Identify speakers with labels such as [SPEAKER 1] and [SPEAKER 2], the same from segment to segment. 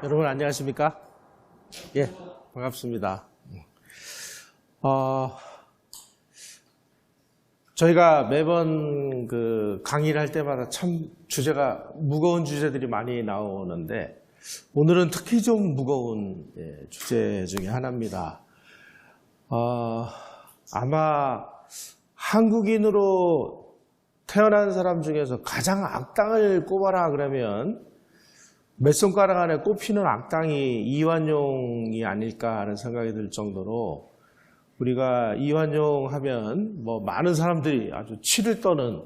[SPEAKER 1] 여러분 안녕하십니까? 예, 반갑습니다. 저희가 매번 그 강의를 할 때마다 참 주제가 무거운 주제들이 많이 나오는데 오늘은 특히 좀 무거운 주제 중에 하나입니다. 아마 한국인으로 태어난 사람 중에서 가장 악당을 꼽아라 그러면 몇 손가락 안에 꼽히는 악당이 이완용이 아닐까 하는 생각이 들 정도로 우리가 이완용 하면 뭐 많은 사람들이 아주 치를 떠는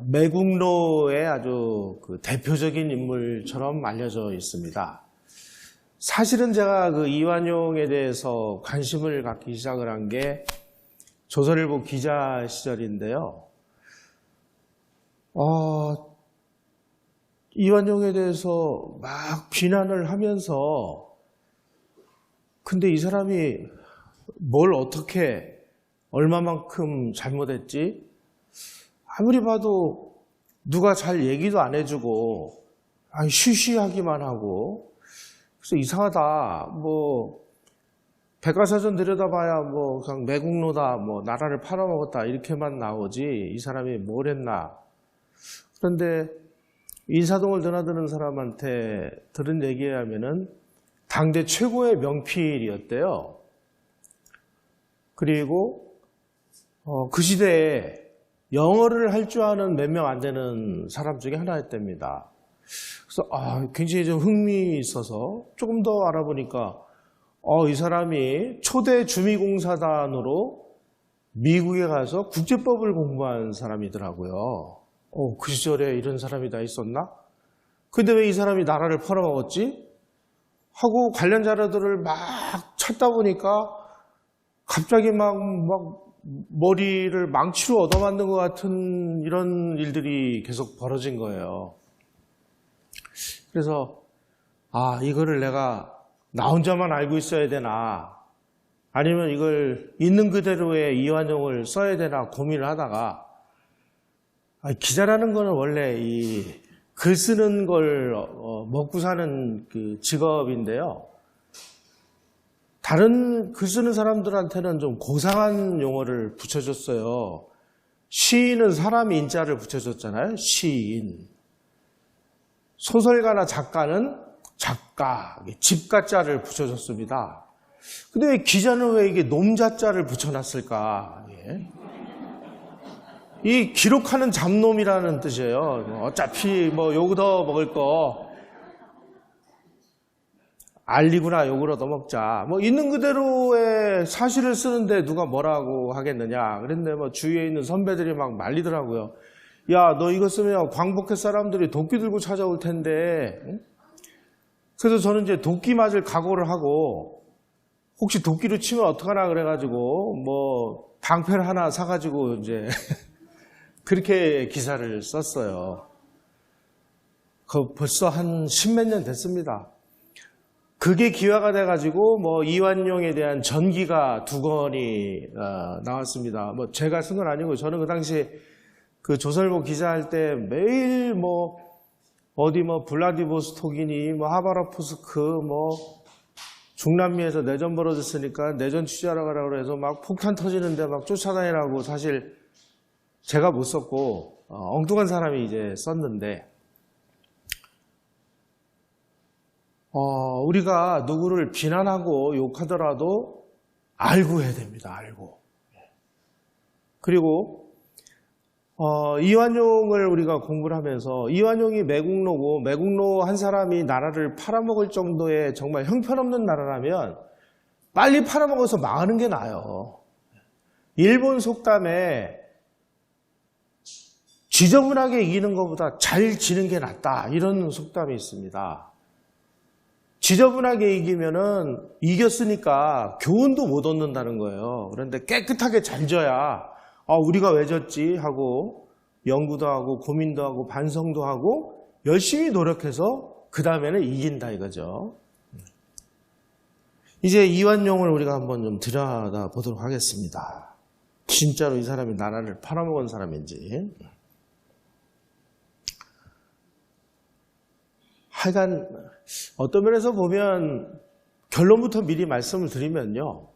[SPEAKER 1] 매국노의 아주 그 대표적인 인물처럼 알려져 있습니다. 사실은 제가 그 이완용에 대해서 관심을 갖기 시작을 한 게 조선일보 기자 시절인데요. 이완용에 대해서 막 비난을 하면서 근데 이 사람이 뭘 어떻게 얼마만큼 잘못했지? 아무리 봐도 누가 잘 얘기도 안 해주고 쉬쉬하기만 하고 그래서 이상하다. 뭐 백과사전 들여다봐야 뭐 그냥 매국노다, 뭐 나라를 팔아먹었다 이렇게만 나오지 이 사람이 뭘 했나? 그런데 인사동을 드나드는 사람한테 들은 얘기에 하면은 당대 최고의 명필이었대요. 그리고 그 시대에 영어를 할 줄 아는 몇 명 안 되는 사람 중에 하나였답니다. 그래서 굉장히 좀 흥미 있어서 조금 더 알아보니까 이 사람이 초대 주미공사단으로 미국에 가서 국제법을 공부한 사람이더라고요. 그 시절에 이런 사람이 다 있었나? 근데 왜 이 사람이 나라를 팔아먹었지? 하고 관련 자료들을 막 찾다 보니까 갑자기 막 머리를 망치로 얻어맞는 것 같은 이런 일들이 계속 벌어진 거예요. 그래서 이거를 내가 나 혼자만 알고 있어야 되나 아니면 이걸 있는 그대로의 이완용을 써야 되나 고민을 하다가 기자라는 거는 원래 이 글 쓰는 걸 먹고 사는 그 직업인데요. 다른 글 쓰는 사람들한테는 좀 고상한 용어를 붙여줬어요. 시인은 사람 인자를 붙여줬잖아요. 시인. 소설가나 작가는 작가, 집가자를 붙여줬습니다. 근데 왜 기자는 왜 이게 놈자자를 붙여놨을까? 이 기록하는 잡놈이라는 뜻이에요. 어차피 뭐 욕 얻어 먹을 거 알리구나 욕을 얻어 먹자. 뭐 있는 그대로의 사실을 쓰는데 누가 뭐라고 하겠느냐. 그런데 뭐 주위에 있는 선배들이 막 말리더라고요. 야, 너 이거 쓰면 광복회 사람들이 도끼 들고 찾아올 텐데. 그래서 저는 이제 도끼 맞을 각오를 하고 혹시 도끼로 치면 어떡하나 그래가지고 뭐 방패를 하나 사가지고 이제 그렇게 기사를 썼어요. 벌써 한 십몇 년 됐습니다. 그게 기화가 돼가지고 뭐 이완용에 대한 전기가 2권이 나왔습니다. 뭐 제가 쓴 건 아니고 저는 그 당시에 그 조선일보 기자할 때 매일 뭐 어디 뭐 블라디보스톡이니 뭐 하바롭스크 뭐 중남미에서 내전 벌어졌으니까 내전 취재하러 가라고 해서 막 폭탄 터지는데 막 쫓아다니라고 사실 제가 못 썼고 엉뚱한 사람이 이제 썼는데 우리가 누구를 비난하고 욕하더라도 알고 해야 됩니다. 알고. 그리고 이완용을 우리가 공부를 하면서 이완용이 매국노고 매국노 한 사람이 나라를 팔아먹을 정도의 정말 형편없는 나라라면 빨리 팔아먹어서 망하는 게 나아요. 일본 속담에 지저분하게 이기는 것보다 잘 지는 게 낫다 이런 속담이 있습니다. 지저분하게 이기면은 이겼으니까 교훈도 못 얻는다는 거예요. 그런데 깨끗하게 잘 져야 우리가 왜 졌지 하고 연구도 하고 고민도 하고 반성도 하고 열심히 노력해서 그 다음에는 이긴다 이거죠. 이제 이완용을 우리가 한번 좀 들여다보도록 하겠습니다. 진짜로 이 사람이 나라를 팔아먹은 사람인지. 하여간 어떤 면에서 보면 결론부터 미리 말씀을 드리면요.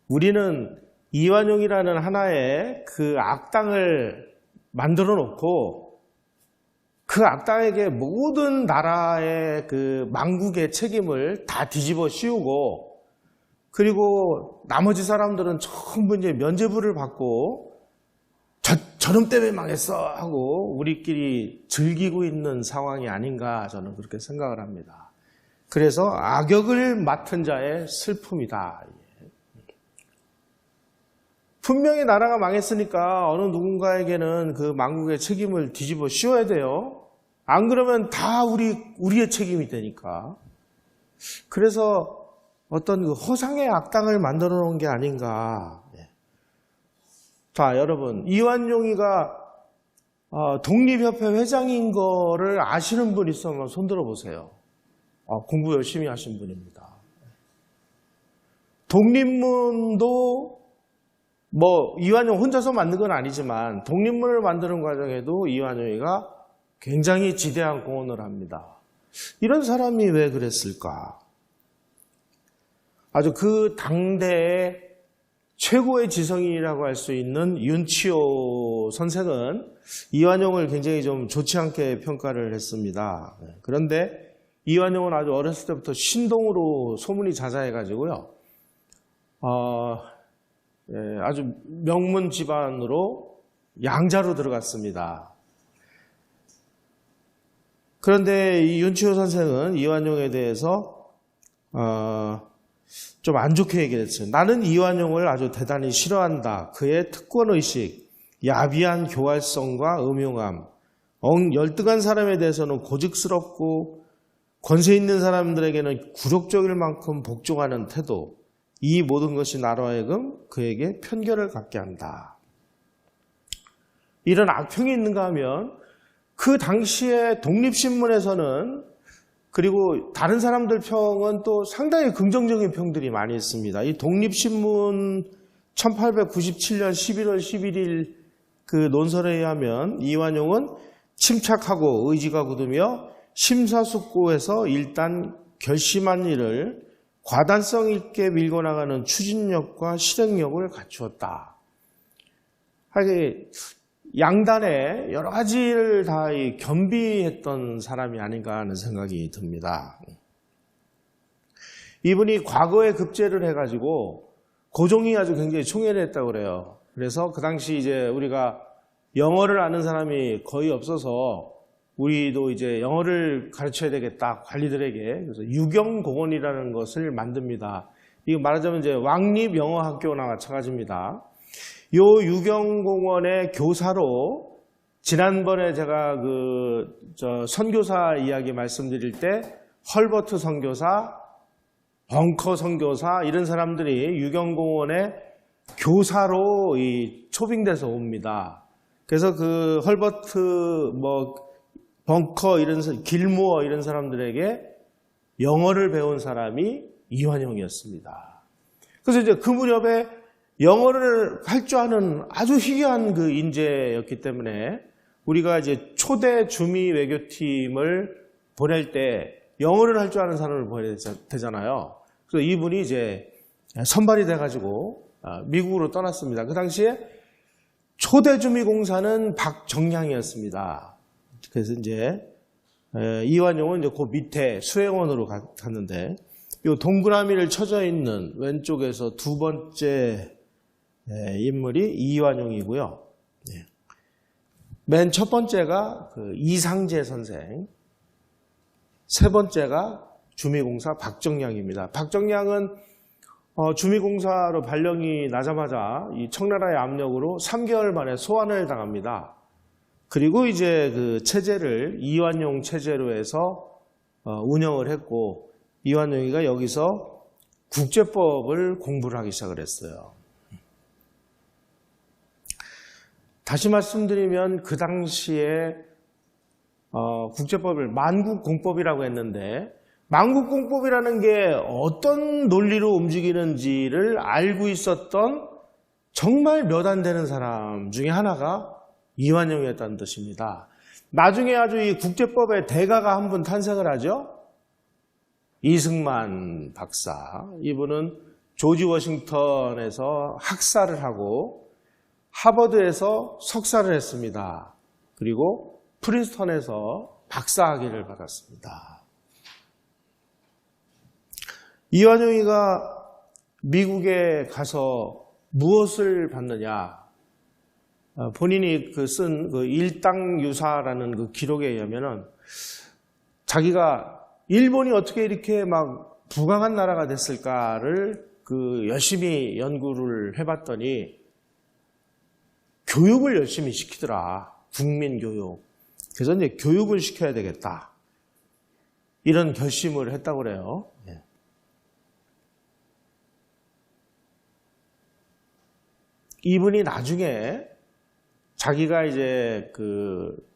[SPEAKER 1] 우리는 이완용이라는 하나의 그 악당을 만들어 놓고 그 악당에게 모든 나라의 그 망국의 책임을 다 뒤집어 씌우고 그리고 나머지 사람들은 전부 이제 면죄부를 받고 저놈 때문에 망했어 하고 우리끼리 즐기고 있는 상황이 아닌가 저는 그렇게 생각을 합니다. 그래서 악역을 맡은 자의 슬픔이다. 분명히 나라가 망했으니까 어느 누군가에게는 그 망국의 책임을 뒤집어 씌워야 돼요. 안 그러면 다 우리의 책임이 되니까. 그래서 어떤 그 허상의 악당을 만들어 놓은 게 아닌가. 자, 여러분, 이완용이가 독립협회 회장인 거를 아시는 분 있으면 손들어 보세요. 공부 열심히 하신 분입니다. 독립문도 뭐 이완용 혼자서 만든 건 아니지만 독립문을 만드는 과정에도 이완용이가 굉장히 지대한 공헌을 합니다. 이런 사람이 왜 그랬을까? 아주 그 당대의 최고의 지성인이라고 할 수 있는 윤치호 선생은 이완용을 굉장히 좀 좋지 않게 평가를 했습니다. 그런데 이완용은 아주 어렸을 때부터 신동으로 소문이 자자해가지고요. 아주 명문 집안으로 양자로 들어갔습니다. 그런데 이 윤치호 선생은 이완용에 대해서 좀 안 좋게 얘기를 했어요. 나는 이완용을 아주 대단히 싫어한다. 그의 특권의식, 야비한 교활성과 음흉함, 열등한 사람에 대해서는 고집스럽고 권세 있는 사람들에게는 굴욕적일 만큼 복종하는 태도, 이 모든 것이 나로 하여금 그에게 편견을 갖게 한다. 이런 악평이 있는가 하면 그 당시에 독립신문에서는 그리고 다른 사람들 평은 또 상당히 긍정적인 평들이 많이 있습니다. 이 독립신문 1897년 11월 11일 그 논설에 의하면 이완용은 침착하고 의지가 굳으며 심사숙고해서 일단 결심한 일을 과단성 있게 밀고 나가는 추진력과 실행력을 갖추었다. 하게 양단에 여러 가지를 다 겸비했던 사람이 아닌가 하는 생각이 듭니다. 이분이 과거에 급제를 해가지고 고종이 아주 굉장히 총애를 했다고 그래요. 그래서 그 당시 이제 우리가 영어를 아는 사람이 거의 없어서 우리도 이제 영어를 가르쳐야 되겠다, 관리들에게. 그래서 유경공원이라는 것을 만듭니다. 이거 말하자면 이제 왕립영어학교나 마찬가지입니다. 요 유경공원의 교사로 지난번에 제가 선교사 이야기 말씀드릴 때 헐버트 선교사, 벙커 선교사 이런 사람들이 유경공원의 교사로 초빙돼서 옵니다. 그래서 그 헐버트 벙커 길모어 이런 사람들에게 영어를 배운 사람이 이완용이었습니다. 그래서 이제 그 무렵에 영어를 할 줄 아는 아주 희귀한 그 인재였기 때문에 우리가 이제 초대 주미 외교팀을 보낼 때 영어를 할 줄 아는 사람을 보내야 되잖아요. 그래서 이분이 이제 선발이 돼가지고 미국으로 떠났습니다. 그 당시에 초대 주미 공사는 박정량이었습니다. 그래서 이제 이완용은 이제 그 밑에 수행원으로 갔는데 이 동그라미를 쳐져 있는 왼쪽에서 두 번째 인물이 이완용이고요. 맨 첫 번째가 그 이상재 선생, 세 번째가 주미공사 박정량입니다. 박정량은 주미공사로 발령이 나자마자 이 청나라의 압력으로 3개월 만에 소환을 당합니다. 그리고 이제 그 체제를 이완용 체제로 해서 운영을 했고 이완용이가 여기서 국제법을 공부를 하기 시작을 했어요. 다시 말씀드리면 그 당시에 국제법을 만국공법이라고 했는데 만국공법이라는 게 어떤 논리로 움직이는지를 알고 있었던 정말 몇 안 되는 사람 중에 하나가 이완용이었다는 뜻입니다. 나중에 아주 이 국제법의 대가가 한 분 탄생을 하죠. 이승만 박사, 이분은 조지 워싱턴에서 학사를 하고 하버드에서 석사를 했습니다. 그리고 프린스턴에서 박사학위를 받았습니다. 이완용이가 미국에 가서 무엇을 받느냐? 본인이 쓴 일당유사라는 그 기록에 의하면은 자기가 일본이 어떻게 이렇게 막 부강한 나라가 됐을까를 열심히 연구를 해봤더니 교육을 열심히 시키더라. 국민교육. 그래서 이제 교육을 시켜야 되겠다. 이런 결심을 했다고 그래요. 이분이 나중에 자기가 이제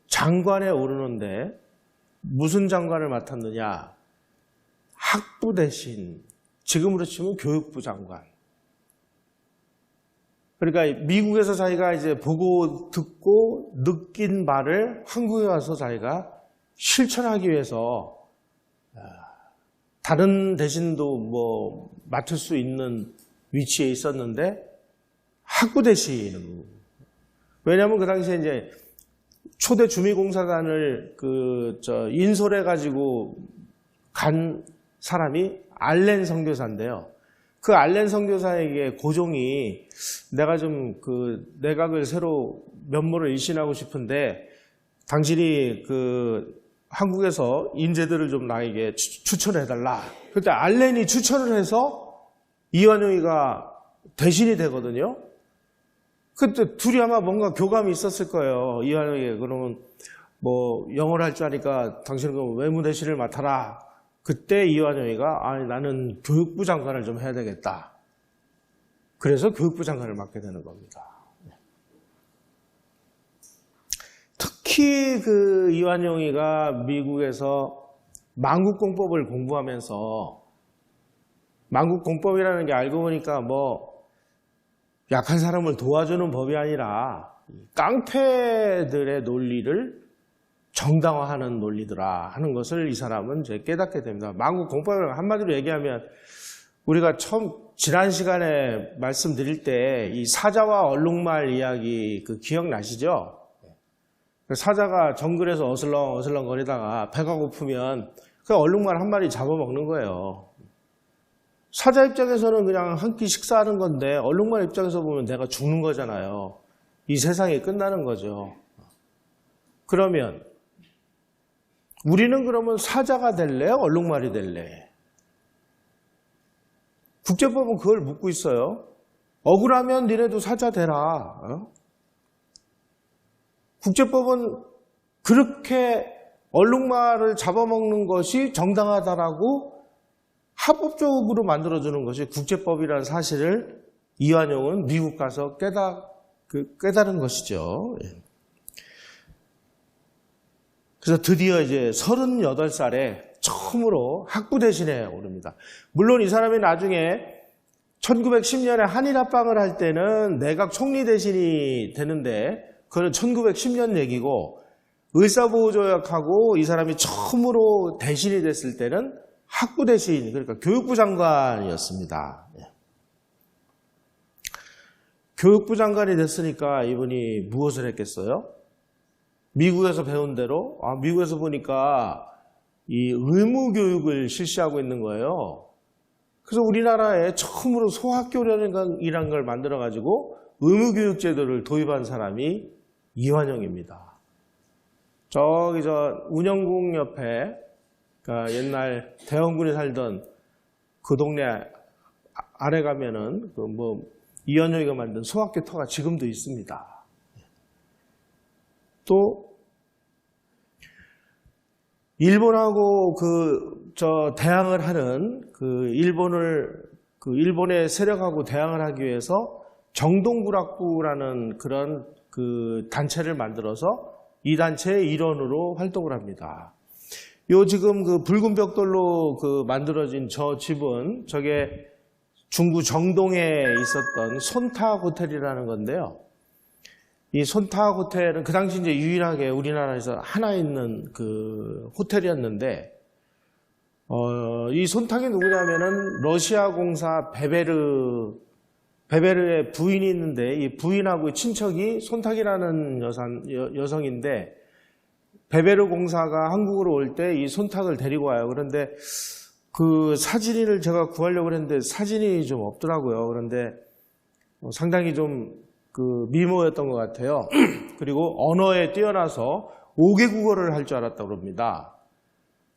[SPEAKER 1] 장관에 오르는데 무슨 장관을 맡았느냐? 학부 대신, 지금으로 치면 교육부 장관. 그러니까 미국에서 자기가 이제 보고 듣고 느낀 바를 한국에 와서 자기가 실천하기 위해서 다른 대신도 맡을 수 있는 위치에 있었는데 학부 대신. 왜냐하면 그 당시에 이제 초대 주미공사단을 인솔해가지고 간 사람이 알렌 선교사인데요. 그 알렌 선교사에게 고종이 내가 좀 내각을 새로 면모를 일신하고 싶은데 당신이 한국에서 인재들을 좀 나에게 추천해달라. 그때 알렌이 추천을 해서 이완용이가 대신이 되거든요. 그때 둘이 아마 뭔가 교감이 있었을 거예요. 이완용이 그러면 영어를 할 줄 아니까 당신은 외무 대신을 맡아라. 그때 이완용이가 나는 교육부 장관을 좀 해야 되겠다. 그래서 교육부 장관을 맡게 되는 겁니다. 특히 이완용이가 미국에서 만국공법을 공부하면서 만국공법이라는 게 알고 보니까 약한 사람을 도와주는 법이 아니라 깡패들의 논리를 정당화하는 논리더라 하는 것을 이 사람은 이제 깨닫게 됩니다. 만국공법을 한마디로 얘기하면 우리가 처음 지난 시간에 말씀드릴 때 이 사자와 얼룩말 이야기 기억나시죠? 사자가 정글에서 어슬렁 거리다가 배가 고프면 그 얼룩말 한 마리 잡아먹는 거예요. 사자 입장에서는 그냥 한 끼 식사하는 건데 얼룩말 입장에서 보면 내가 죽는 거잖아요. 이 세상이 끝나는 거죠. 그러면 우리는 그러면 사자가 될래? 얼룩말이 될래? 국제법은 그걸 묻고 있어요. 억울하면 니네도 사자 되라. 국제법은 그렇게 얼룩말을 잡아먹는 것이 정당하다라고 합법적으로 만들어주는 것이 국제법이라는 사실을 이완용은 미국 가서 깨달은 것이죠. 그래서 드디어 이제 38살에 처음으로 학부 대신에 오릅니다. 물론 이 사람이 나중에 1910년에 한일합방을 할 때는 내각 총리 대신이 되는데 그건 1910년 얘기고 을사보호조약하고 이 사람이 처음으로 대신이 됐을 때는 학부 대신, 그러니까 교육부 장관이었습니다. 교육부 장관이 됐으니까 이분이 무엇을 했겠어요? 미국에서 배운 대로, 미국에서 보니까 이 의무교육을 실시하고 있는 거예요. 그래서 우리나라에 처음으로 소학교련이라는 걸 만들어가지고 의무교육제도를 도입한 사람이 이완용입니다. 저기 운영궁 옆에 그러니까 옛날 대원군이 살던 그 동네 아래 가면은 이완용이가 만든 소학교 터가 지금도 있습니다. 또 일본하고 대항을 하는 일본의 세력하고 대항을 하기 위해서 정동구락부라는 그런 단체를 만들어서 이 단체의 일원으로 활동을 합니다. 지금 붉은 벽돌로 만들어진 저 집은 저게 중구 정동에 있었던 손탁 호텔이라는 건데요. 이 손탁 호텔은 그 당시 이제 유일하게 우리나라에서 하나 있는 호텔이었는데 이 손탁이 누구냐면은 러시아 공사 베베르의 부인이 있는데 이 부인하고 친척이 손탁이라는 여성인데 베베르 공사가 한국으로 올 때 이 손탁을 데리고 와요. 그런데 그 사진을 제가 구하려고 했는데 사진이 좀 없더라고요. 그런데 상당히 좀 그 미모였던 것 같아요. 그리고 언어에 뛰어나서 5개 국어를 할 줄 알았다고 합니다.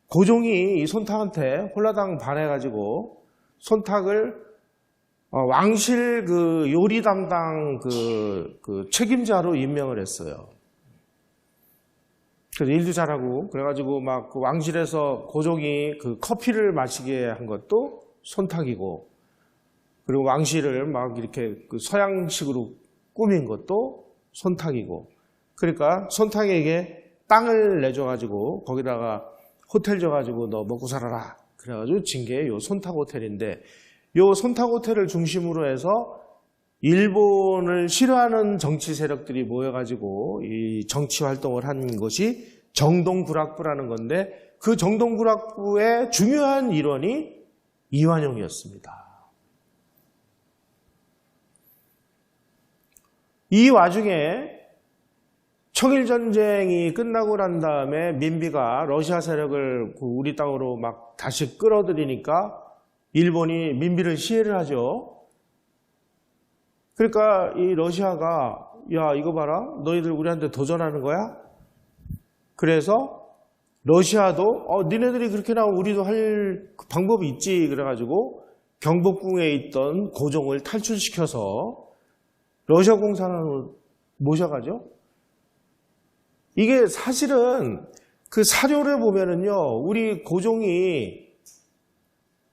[SPEAKER 1] 고종이 이 손탁한테 홀라당 반해가지고 손탁을 왕실 그 요리 담당 그 책임자로 임명을 했어요. 그래서 일도 잘하고 그래가지고 막 그 왕실에서 고종이 그 커피를 마시게 한 것도 손탁이고, 그리고 왕실을 막 이렇게 그 서양식으로 꾸민 것도 손탁이고, 그러니까 손탁에게 땅을 내줘가지고 거기다가 호텔 줘가지고 너 먹고 살아라 그래가지고 진 게 요 손탁 호텔인데, 요 손탁 호텔을 중심으로 해서 일본을 싫어하는 정치 세력들이 모여가지고 이 정치 활동을 한 것이 정동구락부라는 건데, 그 정동구락부의 중요한 일원이 이완용이었습니다. 이 와중에 청일전쟁이 끝나고 난 다음에 민비가 러시아 세력을 우리 땅으로 막 다시 끌어들이니까 일본이 민비를 시해를 하죠. 그러니까 이 러시아가 야 이거 봐라, 너희들 우리한테 도전하는 거야? 그래서 러시아도 니네들이 그렇게 나오면 우리도 할 방법이 있지 그래가지고 경복궁에 있던 고종을 탈출시켜서 러시아 공산으로 모셔가죠. 이게 사실은 그 사료를 보면은요, 우리 고종이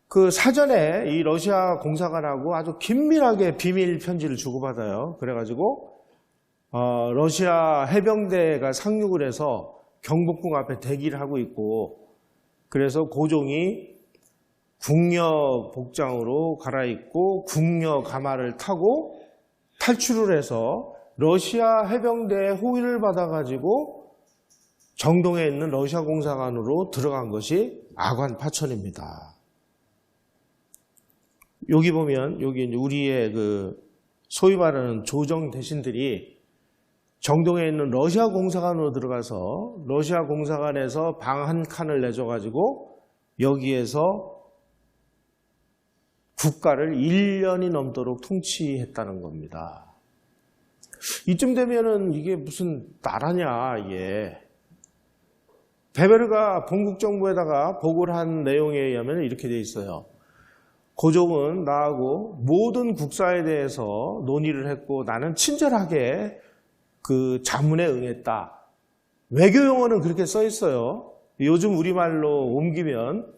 [SPEAKER 1] 그 사전에 이 러시아 공사관하고 아주 긴밀하게 비밀 편지를 주고받아요. 그래가지고 러시아 해병대가 상륙을 해서 경복궁 앞에 대기를 하고 있고, 그래서 고종이 궁녀 복장으로 갈아입고 궁녀 가마를 타고 탈출을 해서 러시아 해병대의 호위를 받아가지고 정동에 있는 러시아 공사관으로 들어간 것이 아관 파천입니다. 여기 보면 여기 이제 우리의 그 소위 말하는 조정 대신들이 정동에 있는 러시아 공사관으로 들어가서 러시아 공사관에서 방 한 칸을 내줘가지고 여기에서 국가를 1년이 넘도록 통치했다는 겁니다. 이쯤 되면은 이게 무슨 나라냐 이게. 베베르가 본국정부에다가 보고를 한 내용에 의하면 이렇게 돼 있어요. 고종은 나하고 모든 국사에 대해서 논의를 했고 나는 친절하게 그 자문에 응했다. 외교 용어는 그렇게 써 있어요. 요즘 우리말로 옮기면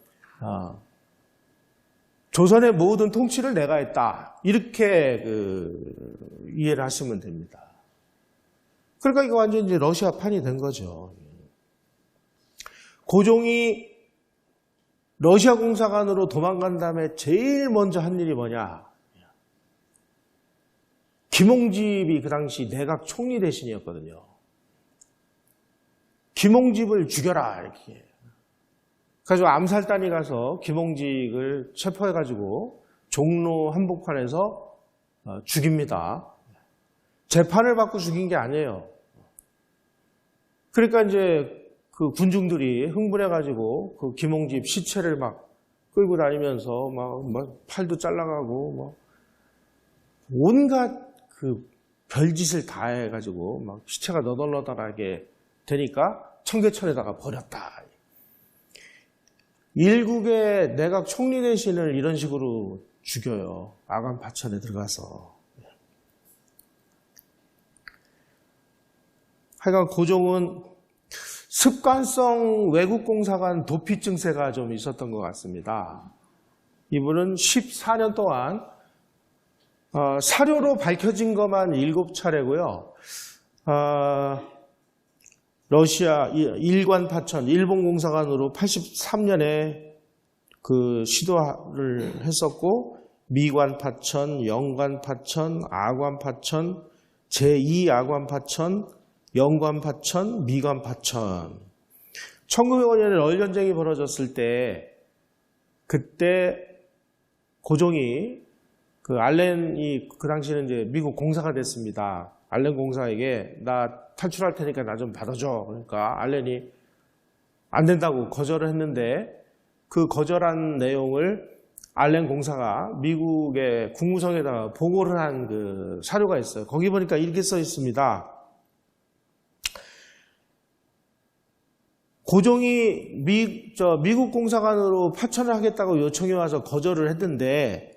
[SPEAKER 1] 조선의 모든 통치를 내가 했다. 이렇게 이해를 하시면 됩니다. 그러니까 이거 완전 이제 러시아판이 된 거죠. 고종이 러시아 공사관으로 도망간 다음에 제일 먼저 한 일이 뭐냐? 김홍집이 그 당시 내각 총리 대신이었거든요. 김홍집을 죽여라 이렇게. 그래서 암살단이 가서 김홍직을 체포해가지고 종로 한복판에서 죽입니다. 재판을 받고 죽인 게 아니에요. 그러니까 이제 그 군중들이 흥분해가지고 그 김홍집 시체를 막 끌고 다니면서 막 팔도 잘라가고 막 온갖 그 별짓을 다 해가지고 막 시체가 너덜너덜하게 되니까 청계천에다가 버렸다. 일국의 내각 총리 대신을 이런 식으로 죽여요. 아관 파천에 들어가서. 하여간 고종은 습관성 외국공사관 도피 증세가 좀 있었던 것 같습니다. 이분은 14년 동안 사료로 밝혀진 것만 7차례고요. 러시아 일관 파천, 일본 공사관으로 83년에 그 시도를 했었고, 미관 파천, 영관 파천, 아관 파천, 제2 아관 파천, 영관 파천, 미관 파천. 1905년에 러일전쟁이 벌어졌을 때 그때 고종이 그 알렌이 그 당시에는 이제 미국 공사가 됐습니다. 알렌 공사에게 나 탈출할 테니까 나 좀 받아줘. 그러니까 알렌이 안 된다고 거절을 했는데 그 거절한 내용을 알렌 공사가 미국의 국무성에다가 보고를 한 그 사료가 있어요. 거기 보니까 이렇게 써 있습니다. 고종이 미국 공사관으로 파천을 하겠다고 요청이 와서 거절을 했는데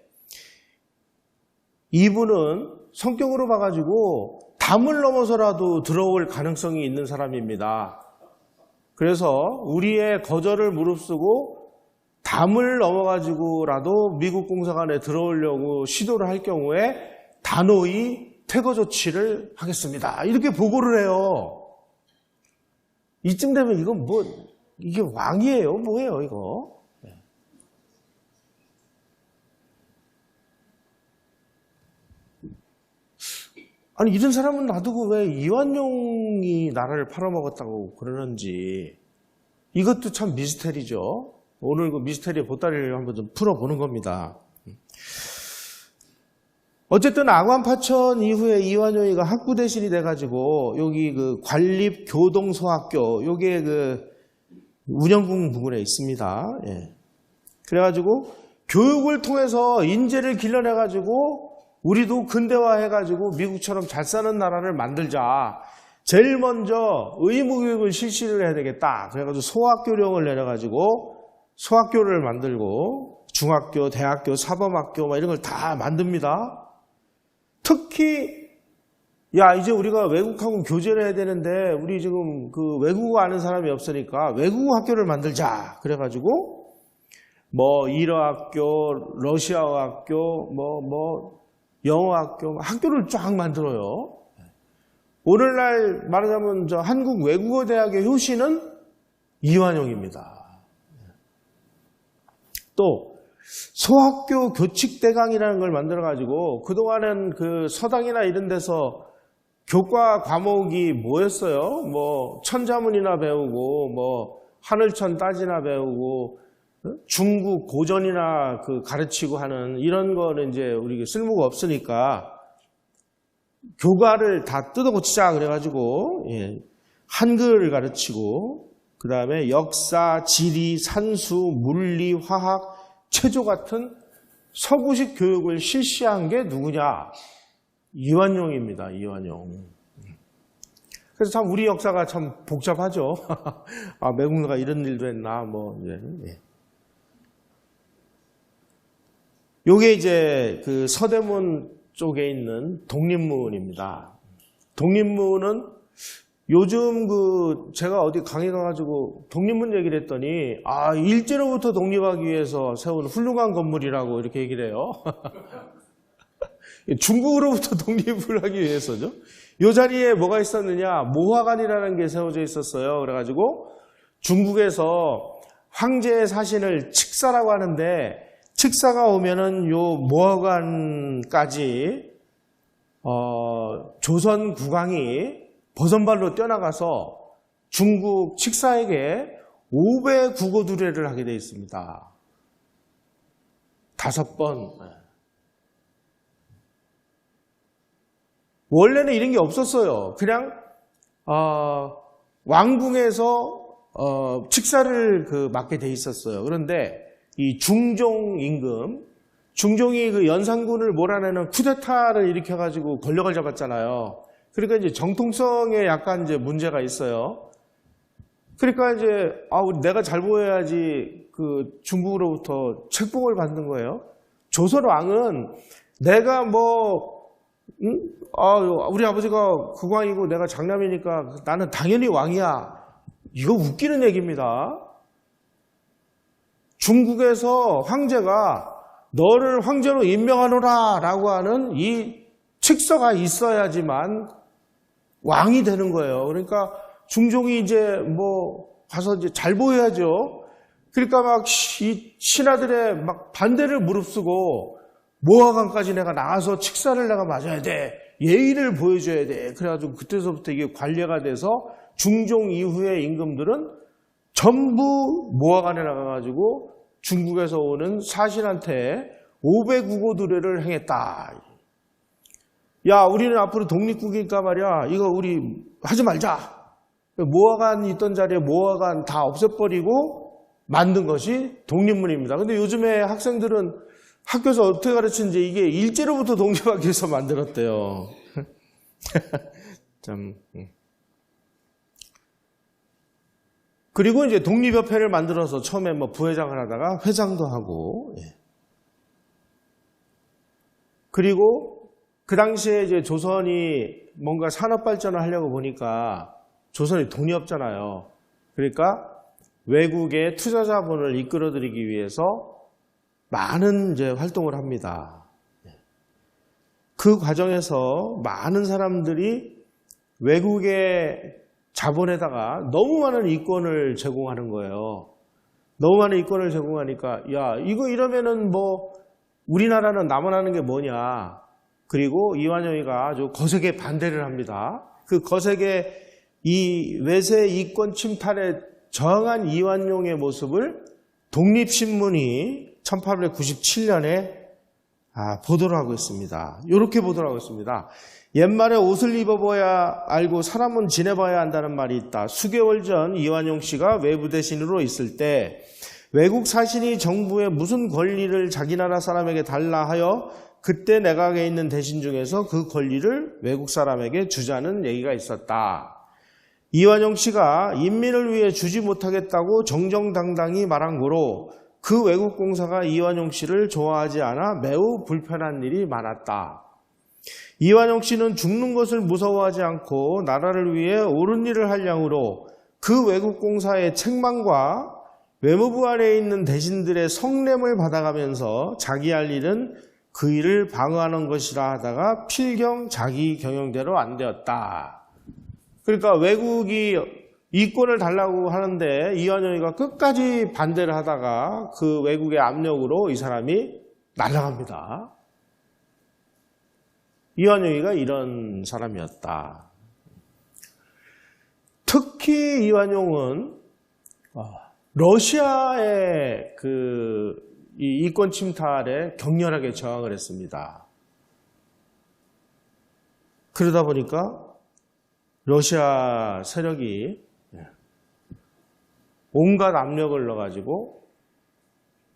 [SPEAKER 1] 이분은 성격으로 봐가지고 담을 넘어서라도 들어올 가능성이 있는 사람입니다. 그래서 우리의 거절을 무릅쓰고 담을 넘어가지고라도 미국 공사관에 들어오려고 시도를 할 경우에 단호히 퇴거 조치를 하겠습니다. 이렇게 보고를 해요. 이쯤 되면 이건 뭐 이게 왕이에요? 뭐예요 이거? 아니 이런 사람은 놔두고 왜 이완용이 나라를 팔아먹었다고 그러는지 이것도 참 미스테리죠. 오늘 그 미스테리의 보따리를 한번 좀 풀어보는 겁니다. 어쨌든 악왕파천 이후에 이완용이가 학부 대신이 돼가지고 여기 그 관립교동소학교 요게 그 운영궁 부근에 있습니다. 예. 그래가지고 교육을 통해서 인재를 길러내가지고 우리도 근대화해가지고 미국처럼 잘 사는 나라를 만들자. 제일 먼저 의무교육을 실시를 해야 되겠다. 그래가지고 소학교령을 내려가지고 소학교를 만들고 중학교, 대학교, 사범학교 막 이런 걸 다 만듭니다. 특히 야 이제 우리가 외국하고 교제를 해야 되는데 우리 지금 그 외국어 아는 사람이 없으니까 외국어 학교를 만들자. 그래가지고 뭐 일어학교, 러시아어 학교, 뭐 영어 학교, 학교를 쫙 만들어요. 오늘날 말하자면 저 한국 외국어 대학의 효시는 이완용입니다. 또 소학교 교칙대강이라는 걸 만들어가지고 그동안은 그 서당이나 이런 데서 교과 과목이 뭐였어요? 뭐 천자문이나 배우고 뭐 하늘천 따지나 배우고 중국 고전이나 그 가르치고 하는 이런 거는 이제 우리가 쓸모가 없으니까 교과를 다 뜯어고치자 그래가지고 한글을 가르치고 그 다음에 역사, 지리, 산수, 물리, 화학, 체조 같은 서구식 교육을 실시한 게 누구냐? 이완용입니다. 이완용. 그래서 참 우리 역사가 참 복잡하죠. 아, 매국노가 이런 일도 했나 뭐. 요게 이제 그 서대문 쪽에 있는 독립문입니다. 독립문은 요즘 그 제가 어디 강의 가가지고 독립문 얘기를 했더니 아 일제로부터 독립하기 위해서 세운 훌륭한 건물이라고 이렇게 얘기를 해요. 중국으로부터 독립을 하기 위해서죠. 이 자리에 뭐가 있었느냐? 모화관이라는 게 세워져 있었어요. 그래가지고 중국에서 황제의 사신을 칙사라고 하는데 칙사가 오면은 요 모화관까지 조선 국왕이 버선발로 뛰어나가서 중국 칙사에게 5배 국어 두례를 하게 되어 있습니다. 5번. 원래는 이런 게 없었어요. 그냥 왕궁에서 칙사를 그 맡게 돼 있었어요. 그런데 이 중종 임금, 중종이 그 연산군을 몰아내는 쿠데타를 일으켜가지고 권력을 잡았잖아요. 그러니까 이제 정통성에 약간 이제 문제가 있어요. 그러니까 이제 내가 잘 보여야지 그 중국으로부터 책봉을 받는 거예요. 조선 왕은 내가 우리 아버지가 국왕이고 내가 장남이니까 나는 당연히 왕이야. 이거 웃기는 얘기입니다. 중국에서 황제가 너를 황제로 임명하노라 라고 하는 이 칙서가 있어야지만 왕이 되는 거예요. 그러니까 중종이 이제 가서 이제 잘 보여야죠. 그러니까 막 이 신하들의 막 반대를 무릅쓰고 모화관까지 내가 나가서 칙사를 내가 맞아야 돼. 예의를 보여줘야 돼. 그래가지고 그때서부터 이게 관례가 돼서 중종 이후의 임금들은 전부 모화관에 나가가지고 중국에서 오는 사신한테 500우고 두례를 행했다. 야, 우리는 앞으로 독립국이니까 말이야. 이거 우리 하지 말자. 모화관 있던 자리에 모화관 다 없애버리고 만든 것이 독립문입니다. 근데 요즘에 학생들은 학교에서 어떻게 가르치는지 이게 일제로부터 독립하기 위해서 만들었대요. 참. 그리고 이제 독립협회를 만들어서 처음에 뭐 부회장을 하다가 회장도 하고, 그리고 그 당시에 이제 조선이 뭔가 산업 발전을 하려고 보니까 조선이 돈이 없잖아요. 그러니까 외국의 투자 자본을 이끌어들이기 위해서 많은 이제 활동을 합니다. 그 과정에서 많은 사람들이 외국의 자본에다가 너무 많은 이권을 제공하는 거예요. 너무 많은 이권을 제공하니까 야, 이거 이러면은 뭐 우리나라는 남아나는 게 뭐냐. 그리고 이완용이가 아주 거세게 반대를 합니다. 그 거세게 이 외세 이권 침탈에 저항한 이완용의 모습을 독립신문이 1897년에 보도를 하고 있습니다. 이렇게 보도를 하고 있습니다. 옛말에 옷을 입어봐야 알고 사람은 지내봐야 한다는 말이 있다. 수개월 전 이완용 씨가 외부 대신으로 있을 때 외국 사신이 정부에 무슨 권리를 자기 나라 사람에게 달라 하여 그때 내각에 있는 대신 중에서 그 권리를 외국 사람에게 주자는 얘기가 있었다. 이완용 씨가 인민을 위해 주지 못하겠다고 정정당당히 말한 거로 그 외국 공사가 이완용 씨를 좋아하지 않아 매우 불편한 일이 많았다. 이완용 씨는 죽는 것을 무서워하지 않고 나라를 위해 옳은 일을 할 양으로 그 외국 공사의 책망과 외무부 안에 있는 대신들의 성냄을 받아가면서 자기 할 일은 그 일을 방어하는 것이라 하다가 필경 자기 경영대로 안 되었다. 그러니까 외국이 이권을 달라고 하는데 이완용이가 끝까지 반대를 하다가 그 외국의 압력으로 이 사람이 날아갑니다. 이완용이가 이런 사람이었다. 특히 이완용은 러시아의 이 이권 침탈에 격렬하게 저항을 했습니다. 그러다 보니까 러시아 세력이 온갖 압력을 넣어가지고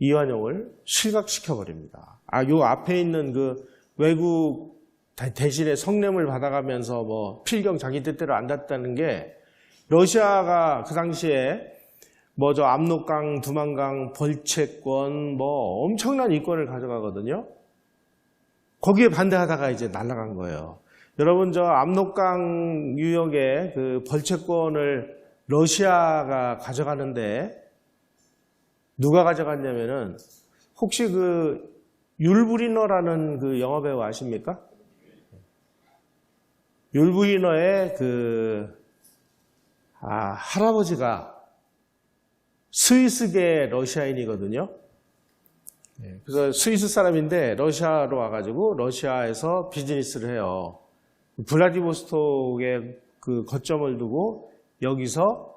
[SPEAKER 1] 이완용을 실각시켜버립니다. 요 앞에 있는 그 외국 대신에 성냄을 받아가면서 뭐 필경 자기 뜻대로 안 됐다는 게 러시아가 그 당시에 저 압록강, 두만강, 벌채권 뭐 엄청난 이권을 가져가거든요. 거기에 반대하다가 이제 날아간 거예요. 여러분 저 압록강 유역의 그 벌채권을 러시아가 가져가는데 누가 가져갔냐면은 혹시 그 율브리너라는 그 영화배우 아십니까? 율브리너의 할아버지가 스위스계 러시아인이거든요. 그래서 스위스 사람인데 러시아로 와가지고 러시아에서 비즈니스를 해요. 블라디보스톡에 그 거점을 두고 여기서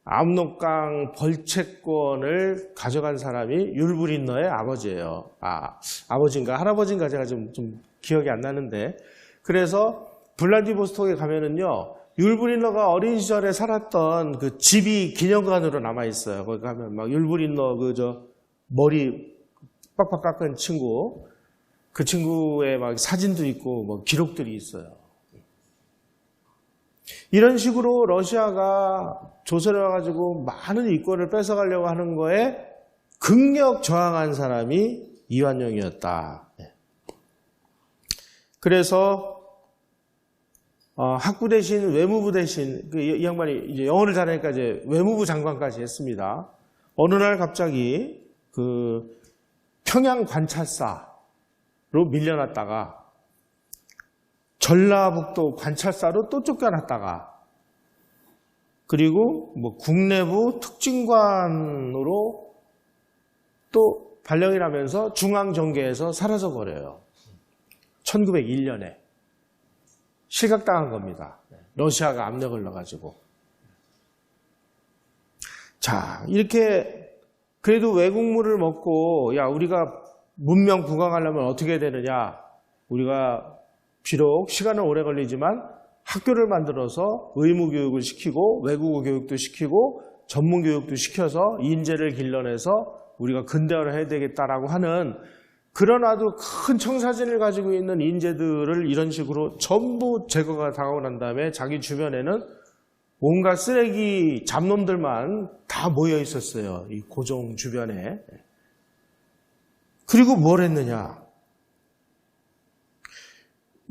[SPEAKER 1] 압록강 벌채권을 가져간 사람이 율브리너의 아버지예요. 아버지인가 할아버지인가 제가 좀 기억이 안 나는데 그래서 블라디보스톡에 가면은요 율브리너가 어린 시절에 살았던 그 집이 기념관으로 남아 있어요. 거기 가면 막 율브리너 머리 빡빡 깎은 친구 그 친구의 막 사진도 있고 뭐 기록들이 있어요. 이런 식으로 러시아가 조선에 와가지고 많은 이권을 뺏어가려고 하는 거에 극력 저항한 사람이 이완용이었다. 그래서 학부 대신 외무부 대신 이 양반이 이제 영어를 잘하니까 이제 외무부 장관까지 했습니다. 어느 날 갑자기 그 평양 관찰사로 밀려났다가 전라북도 관찰사로 또 쫓겨났다가 그리고 뭐 국내부 특징관으로 또 발령이 나면서 중앙정계에서 사라져 버려요. 1901년에 실각당한 겁니다. 러시아가 압력을 넣어가지고. 자, 이렇게 그래도 외국물을 먹고 야 우리가 문명 부강하려면 어떻게 해야 되느냐. 우리가 비록 시간은 오래 걸리지만 학교를 만들어서 의무 교육을 시키고 외국어 교육도 시키고 전문 교육도 시켜서 인재를 길러내서 우리가 근대화를 해야 되겠다라고 하는 그런 아주 큰 청사진을 가지고 있는 인재들을 이런 식으로 전부 제거가 당하고 난 다음에 자기 주변에는 온갖 쓰레기 잡놈들만 다 모여 있었어요. 이 고종 주변에. 그리고 뭘 했느냐.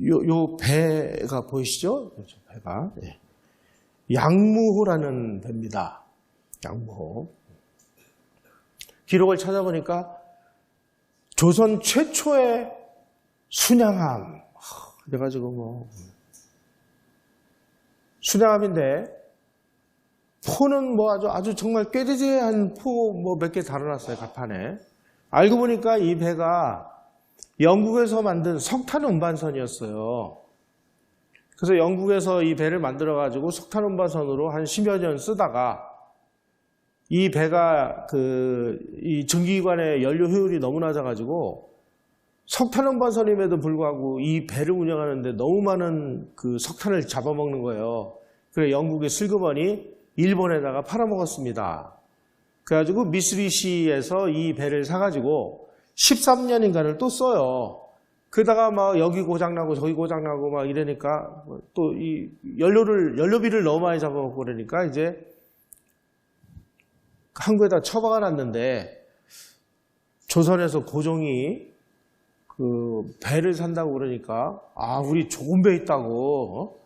[SPEAKER 1] 요 배가 보이시죠? 배가. 양무호라는 배입니다. 양무호. 기록을 찾아보니까 조선 최초의 순양함. 그래가지고 뭐 순양함인데 포는 뭐 아주 정말 꾀대지한 포 뭐 몇 개 달아놨어요. 갑판에. 알고 보니까 이 배가 영국에서 만든 석탄 운반선이었어요. 그래서 영국에서 이 배를 만들어가지고 석탄 운반선으로 한 10여 년 쓰다가 이 배가 이 전기기관의 연료 효율이 너무 낮아가지고 석탄 운반선임에도 불구하고 이 배를 운영하는데 너무 많은 그 석탄을 잡아먹는 거예요. 그래서 영국의 슬그머니 일본에다가 팔아먹었습니다. 그래가지고 미쓰비시에서 이 배를 사가지고 13년인가를 또 써요. 그러다가 막 여기 고장나고 저기 고장나고 막 이러니까 또 이 연료비를 너무 많이 잡아먹고 그러니까 이제 항구에다 처박아 놨는데 조선에서 고종이 그 배를 산다고 그러니까 우리 좋은 배 있다고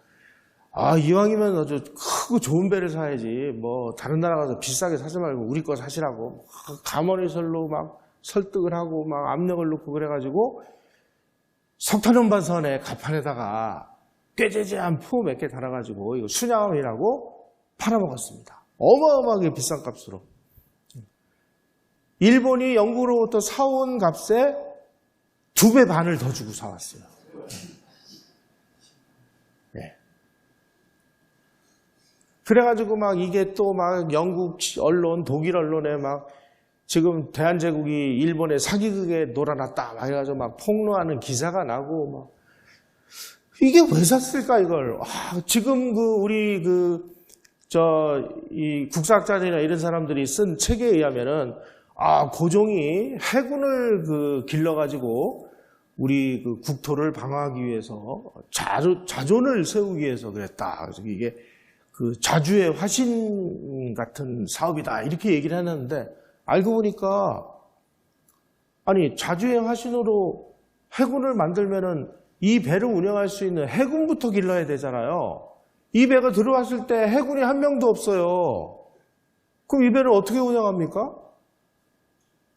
[SPEAKER 1] 이왕이면 아주 크고 좋은 배를 사야지 뭐 다른 나라 가서 비싸게 사지 말고 우리 거 사시라고 가머리설로 막 설득을 하고 막 압력을 넣고 그래가지고 석탄 운반선에 갑판에다가 꾀재재한 포 몇 개 달아가지고 이거 순양함이라고 팔아먹었습니다. 어마어마하게 비싼 값으로. 일본이 영국으로부터 사온 값에 2배 반을 더 주고 사왔어요. 네. 그래가지고 막 이게 또 막 영국 언론, 독일 언론에 막 지금 대한제국이 일본의 사기극에 놀아났다 막 해가지고 막 폭로하는 기사가 나고 막 이게 왜 샀을까 이걸. 지금 우리 이 국사학자들이나 이런 사람들이 쓴 책에 의하면은 고종이 해군을 길러가지고 우리 국토를 방어하기 위해서 자존을 세우기 위해서 그랬다. 그래서 이게 자주의 화신 같은 사업이다. 이렇게 얘기를 해놨는데 알고 보니까 자주의 화신으로 해군을 만들면은 이 배를 운영할 수 있는 해군부터 길러야 되잖아요. 이 배가 들어왔을 때 해군이 한 명도 없어요. 그럼 이 배를 어떻게 운영합니까?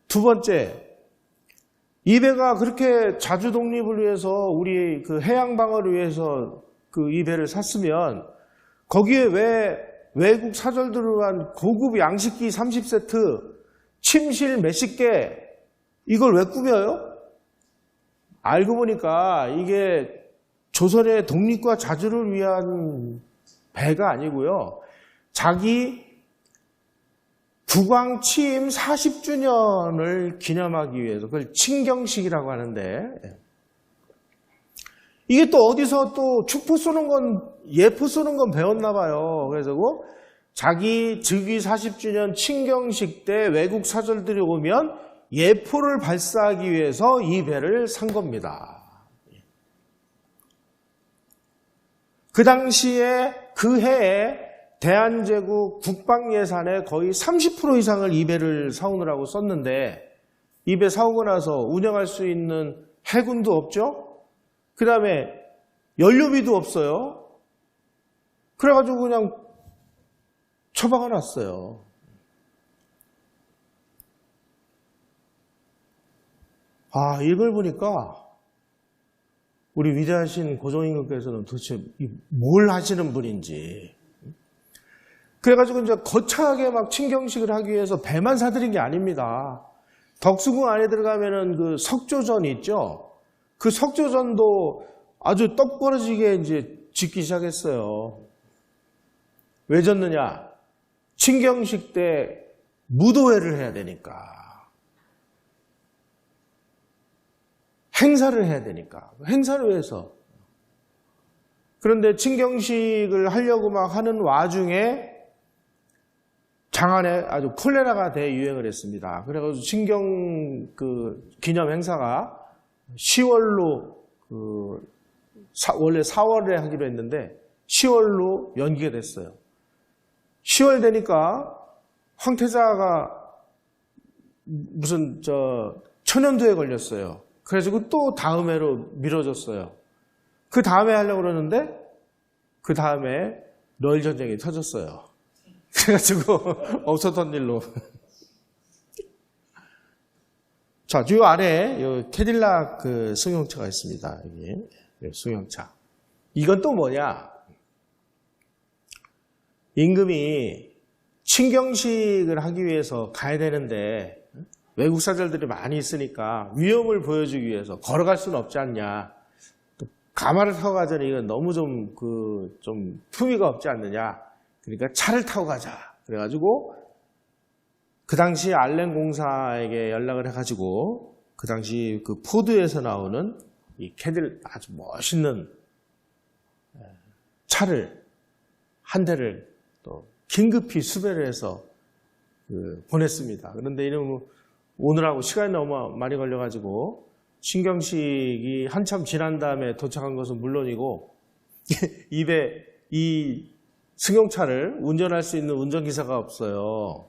[SPEAKER 1] 두 번째, 이 배가 그렇게 자주 독립을 위해서 우리 해양 방어를 위해서 이 배를 샀으면 거기에 왜 외국 사절들을 한 고급 양식기 30세트, 침실 몇십 개 이걸 왜 꾸며요? 알고 보니까 이게 조선의 독립과 자주를 위한 배가 아니고요. 자기 국왕 취임 40주년을 기념하기 위해서 그걸 친경식이라고 하는데 이게 또 어디서 또 축포 쏘는 건 예포 쏘는 건 배웠나 봐요. 그래서 자기 즉위 40주년 친경식 때 외국 사절들이 오면 예포를 발사하기 위해서 이 배를 산 겁니다. 그 당시에 그 해에 대한제국 국방예산의 거의 30% 이상을 이 배를 사오느라고 썼는데 이 배 사오고 나서 운영할 수 있는 해군도 없죠. 그 다음에 연료비도 없어요. 그래가지고 그냥 처박아 놨어요. 이걸 보니까 우리 위대하신 고종임금께서는 도대체 뭘 하시는 분인지. 그래가지고 이제 거창하게 막 친경식을 하기 위해서 배만 사들인 게 아닙니다. 덕수궁 안에 들어가면은 석조전 있죠? 그 석조전도 아주 떡벌어지게 이제 짓기 시작했어요. 왜 졌느냐? 친경식 때 무도회를 해야 되니까. 행사를 해야 되니까. 행사를 위해서. 그런데 친경식을 하려고 막 하는 와중에 장안에 아주 콜레라가 대유행을 했습니다. 그래가지고 친경 기념 행사가 10월로 원래 4월에 하기로 했는데 10월로 연기가 됐어요. 10월 되니까 황태자가 무슨 천연두에 걸렸어요. 그래가지고 또 다음 해로 미뤄졌어요. 그 다음에 하려고 그러는데 그 다음에 러일 전쟁이 터졌어요. 그래가지고 없었던 일로. 자, 요 아래에 요 캐딜락 승용차가 있습니다. 여기 승용차. 이건 또 뭐냐? 임금이 친경식을 하기 위해서 가야 되는데 외국 사절들이 많이 있으니까 위험을 보여주기 위해서 걸어갈 수는 없지 않냐. 또 가마를 타고 가자니 이건 너무 좀 품위가 없지 않느냐. 그러니까 차를 타고 가자. 그래가지고 그 당시 알렌 공사에게 연락을 해가지고 그 당시 그 포드에서 나오는 이 아주 멋있는 차를 한 대를 또 긴급히 수배를 해서 보냈습니다. 그런데 이러면 오늘하고 시간이 너무 많이 걸려가지고 친경식이 한참 지난 다음에 도착한 것은 물론이고 입에 이 승용차를 운전할 수 있는 운전기사가 없어요.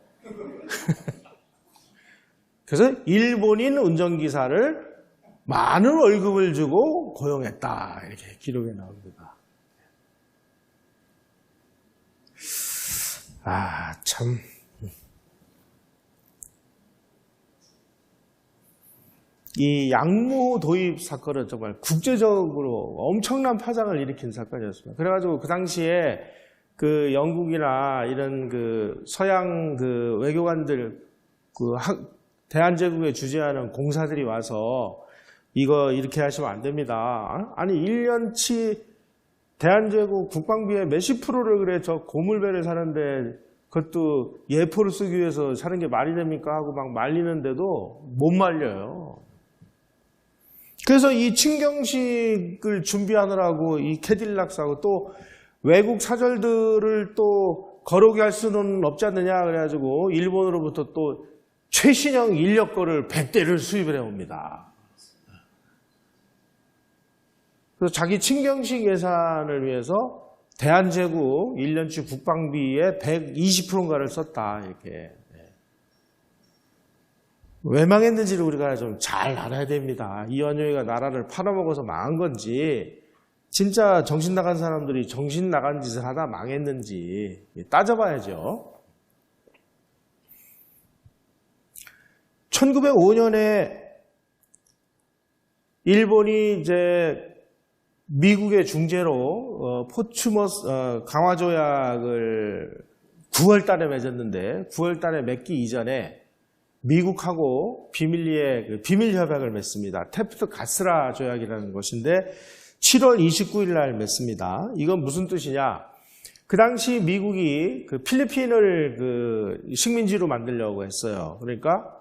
[SPEAKER 1] 그래서 일본인 운전기사를 많은 월급을 주고 고용했다. 이렇게 기록에 나옵니다. 참. 이 양모 도입 사건은 정말 국제적으로 엄청난 파장을 일으킨 사건이었습니다. 그래가지고 그 당시에 영국이나 이런 서양 외교관들, 대한제국에 주재하는 공사들이 와서 이거 이렇게 하시면 안 됩니다. 아니, 1년치 대한제국 국방비의 몇십 프로를 그래 저 고물배를 사는데 그것도 예포를 쓰기 위해서 사는 게 말이 됩니까? 하고 막 말리는데도 못 말려요. 그래서 이 친경식을 준비하느라고 이 캐딜락 사고 또 외국 사절들을 또 거르게 할 수는 없지 않느냐 그래가지고 일본으로부터 또 최신형 인력거를 100대를 수입을 해옵니다. 그래서 자기 친경식 예산을 위해서 대한제국 1년치 국방비의 120%인가를 썼다. 이렇게. 왜 망했는지를 우리가 좀 잘 알아야 됩니다. 이완용이가 나라를 팔아먹어서 망한 건지 진짜 정신 나간 사람들이 정신 나간 짓을 하다 망했는지 따져봐야죠. 1905년에 일본이 이제 미국의 중재로 포츠머스 강화 조약을 9월 달에 맺었는데 9월 달에 맺기 이전에 미국하고 비밀리에 비밀 협약을 맺습니다. 테프트 가스라 조약이라는 것인데 7월 29일 날 맺습니다. 이건 무슨 뜻이냐? 그 당시 미국이 필리핀을 식민지로 만들려고 했어요. 그러니까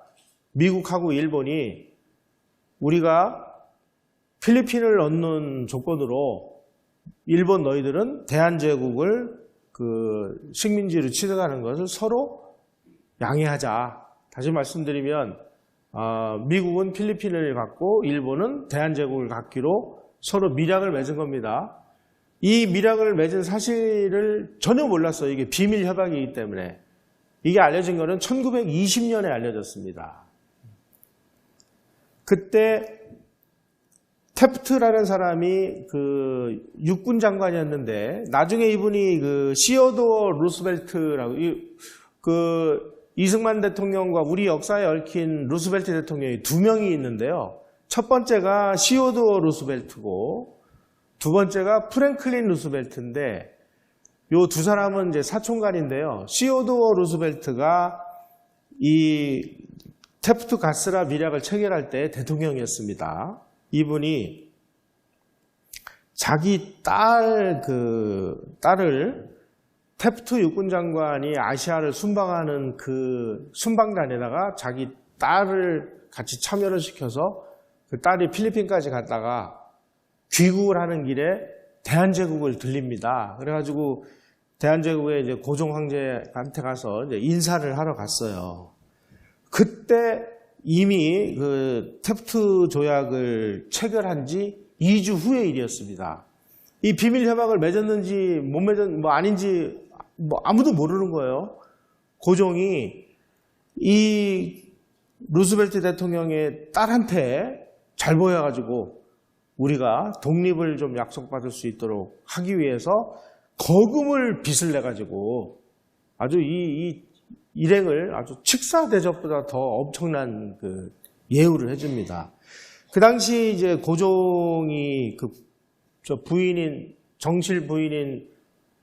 [SPEAKER 1] 미국하고 일본이 우리가 필리핀을 얻는 조건으로 일본 너희들은 대한제국을 식민지로 취득하는 것을 서로 양해하자. 다시 말씀드리면 미국은 필리핀을 갖고 일본은 대한제국을 갖기로 서로 밀약을 맺은 겁니다. 이 밀약을 맺은 사실을 전혀 몰랐어요. 이게 비밀 협약이기 때문에. 이게 알려진 거는 1920년에 알려졌습니다. 그때 테프트라는 사람이 육군 장관이었는데 나중에 이분이 시어도어 루스벨트라고 이승만 대통령과 우리 역사에 얽힌 루스벨트 대통령이 두 명이 있는데요. 첫 번째가 시어도어 루스벨트고 두 번째가 프랭클린 루스벨트인데 요 두 사람은 이제 사촌간인데요. 시어도어 루스벨트가 이 테프트 가스라 밀약을 체결할 때 대통령이었습니다. 이분이 자기 딸을 테프트 육군장관이 아시아를 순방하는 그 순방단에다가 자기 딸을 같이 참여를 시켜서 그 딸이 필리핀까지 갔다가 귀국을 하는 길에 대한제국을 들립니다. 그래가지고 대한제국의 이제 고종 황제한테 가서 이제 인사를 하러 갔어요. 그때 이미 그 테프트 조약을 체결한 지 2주 후의 일이었습니다. 이 비밀 협약을 맺었는지 못 맺은 아닌지 아무도 모르는 거예요. 고종이 이 루스벨트 대통령의 딸한테 잘 보여가지고 우리가 독립을 좀 약속받을 수 있도록 하기 위해서 거금을 빚을 내가지고 아주 이 일행을 아주 칙사 대접보다 더 엄청난 그 예우를 해줍니다. 그 당시 이제 고종이 저 부인인 정실 부인인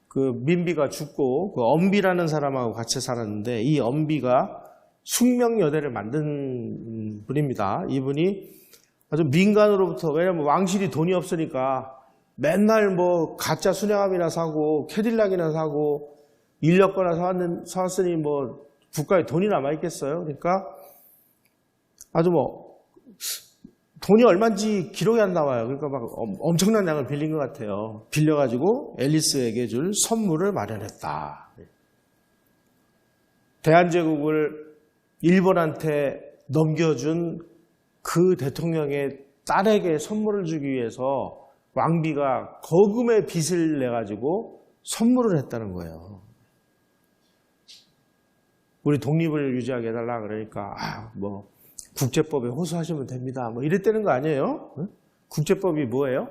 [SPEAKER 1] 그 민비가 죽고 그 엄비라는 사람하고 같이 살았는데 이 엄비가 숙명여대를 만든 분입니다. 이분이 아주 민간으로부터 왜냐면 왕실이 돈이 없으니까 맨날 뭐 가짜 순양함이나 사고 캐딜락이나 사고 인력거나 사왔으니 뭐 국가에 돈이 남아있겠어요. 그러니까 아주 뭐 돈이 얼마인지 기록이 안 나와요. 그러니까 막 엄청난 양을 빌린 것 같아요. 빌려가지고 앨리스에게 줄 선물을 마련했다. 대한제국을 일본한테 넘겨준 그 대통령의 딸에게 선물을 주기 위해서 왕비가 거금의 빚을 내가지고 선물을 했다는 거예요. 우리 독립을 유지하게 해달라 그러니까 뭐 국제법에 호소하시면 됩니다. 뭐 이랬다는 거 아니에요? 국제법이 뭐예요?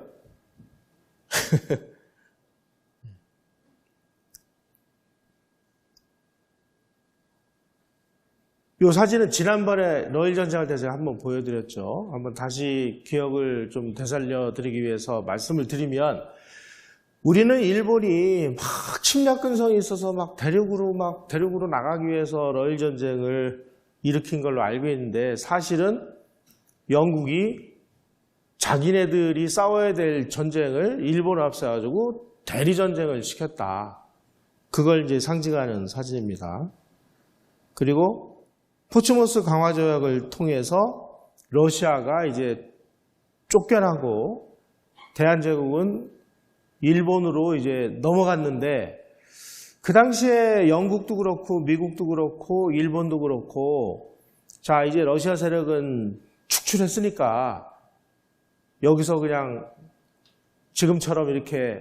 [SPEAKER 1] 이 사진은 지난번에 러일 전쟁할 때 제가 한번 보여드렸죠. 한번 다시 기억을 좀 되살려 드리기 위해서 말씀을 드리면 우리는 일본이 막 침략 근성이 있어서 막 대륙으로 나가기 위해서 러일 전쟁을 일으킨 걸로 알고 있는데 사실은 영국이 자기네들이 싸워야 될 전쟁을 일본을 앞세워가지고 대리 전쟁을 시켰다. 그걸 이제 상징하는 사진입니다. 그리고 포츠모스 강화 조약을 통해서 러시아가 이제 쫓겨나고 대한제국은 일본으로 이제 넘어갔는데 그 당시에 영국도 그렇고 미국도 그렇고 일본도 그렇고 자 이제 러시아 세력은 축출했으니까 여기서 그냥 지금처럼 이렇게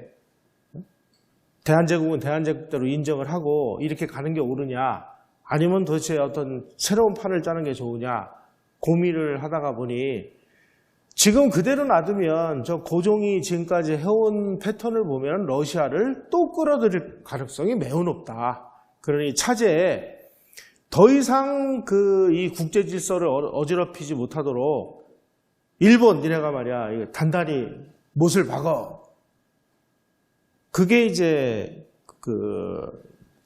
[SPEAKER 1] 대한제국은 대한제국대로 인정을 하고 이렇게 가는 게 옳으냐 아니면 도대체 어떤 새로운 판을 짜는 게 좋으냐 고민을 하다가 보니 지금 그대로 놔두면 저 고종이 지금까지 해온 패턴을 보면 러시아를 또 끌어들일 가능성이 매우 높다. 그러니 차제에 더 이상 이 국제 질서를 어지럽히지 못하도록 일본 니네가 말이야 단단히 못을 박어. 그게 이제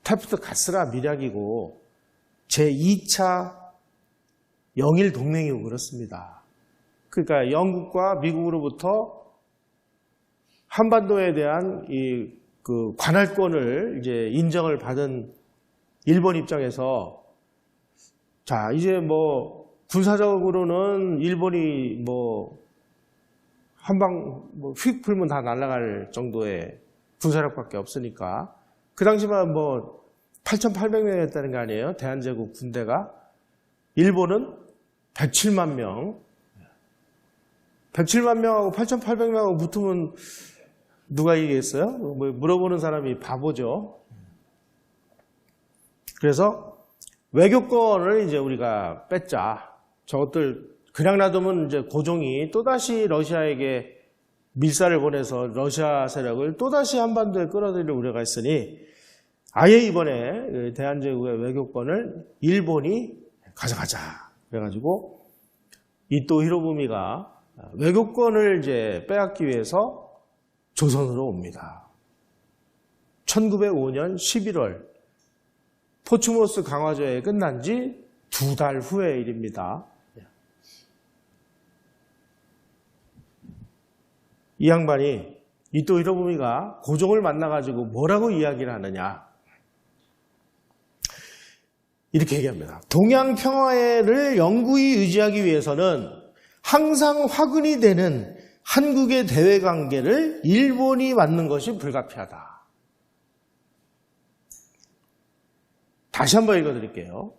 [SPEAKER 1] 테프트 가스라 밀약이고 제2차 영일 동맹이고 그렇습니다. 그러니까 영국과 미국으로부터 한반도에 대한 관할권을 이제 인정을 받은 일본 입장에서 자 이제 뭐 군사적으로는 일본이 뭐 한방 휙 풀면 다 날아갈 정도의 군사력밖에 없으니까 그 당시만 뭐 8,800명이었다는 거 아니에요? 대한제국 군대가. 일본은 107만 명. 107만 명하고 8,800명하고 붙으면 누가 이기겠어요? 뭐 물어보는 사람이 바보죠. 그래서 외교권을 이제 우리가 뺐자. 저것들 그냥 놔두면 이제 고종이 또다시 러시아에게 밀사를 보내서 러시아 세력을 또다시 한반도에 끌어들일 우려가 있으니 아예 이번에 대한제국의 외교권을 일본이 가져가자. 그래가지고 이토 히로부미가 외교권을 이제 빼앗기 위해서 조선으로 옵니다. 1905년 11월 포츠모스 강화조약이 끝난 지 2달 후의 일입니다. 이 양반이 이토 히로부미가 고종을 만나가지고 뭐라고 이야기를 하느냐. 이렇게 얘기합니다. 동양 평화를 영구히 유지하기 위해서는 항상 화근이 되는 한국의 대외 관계를 일본이 맡는 것이 불가피하다. 다시 한번 읽어드릴게요.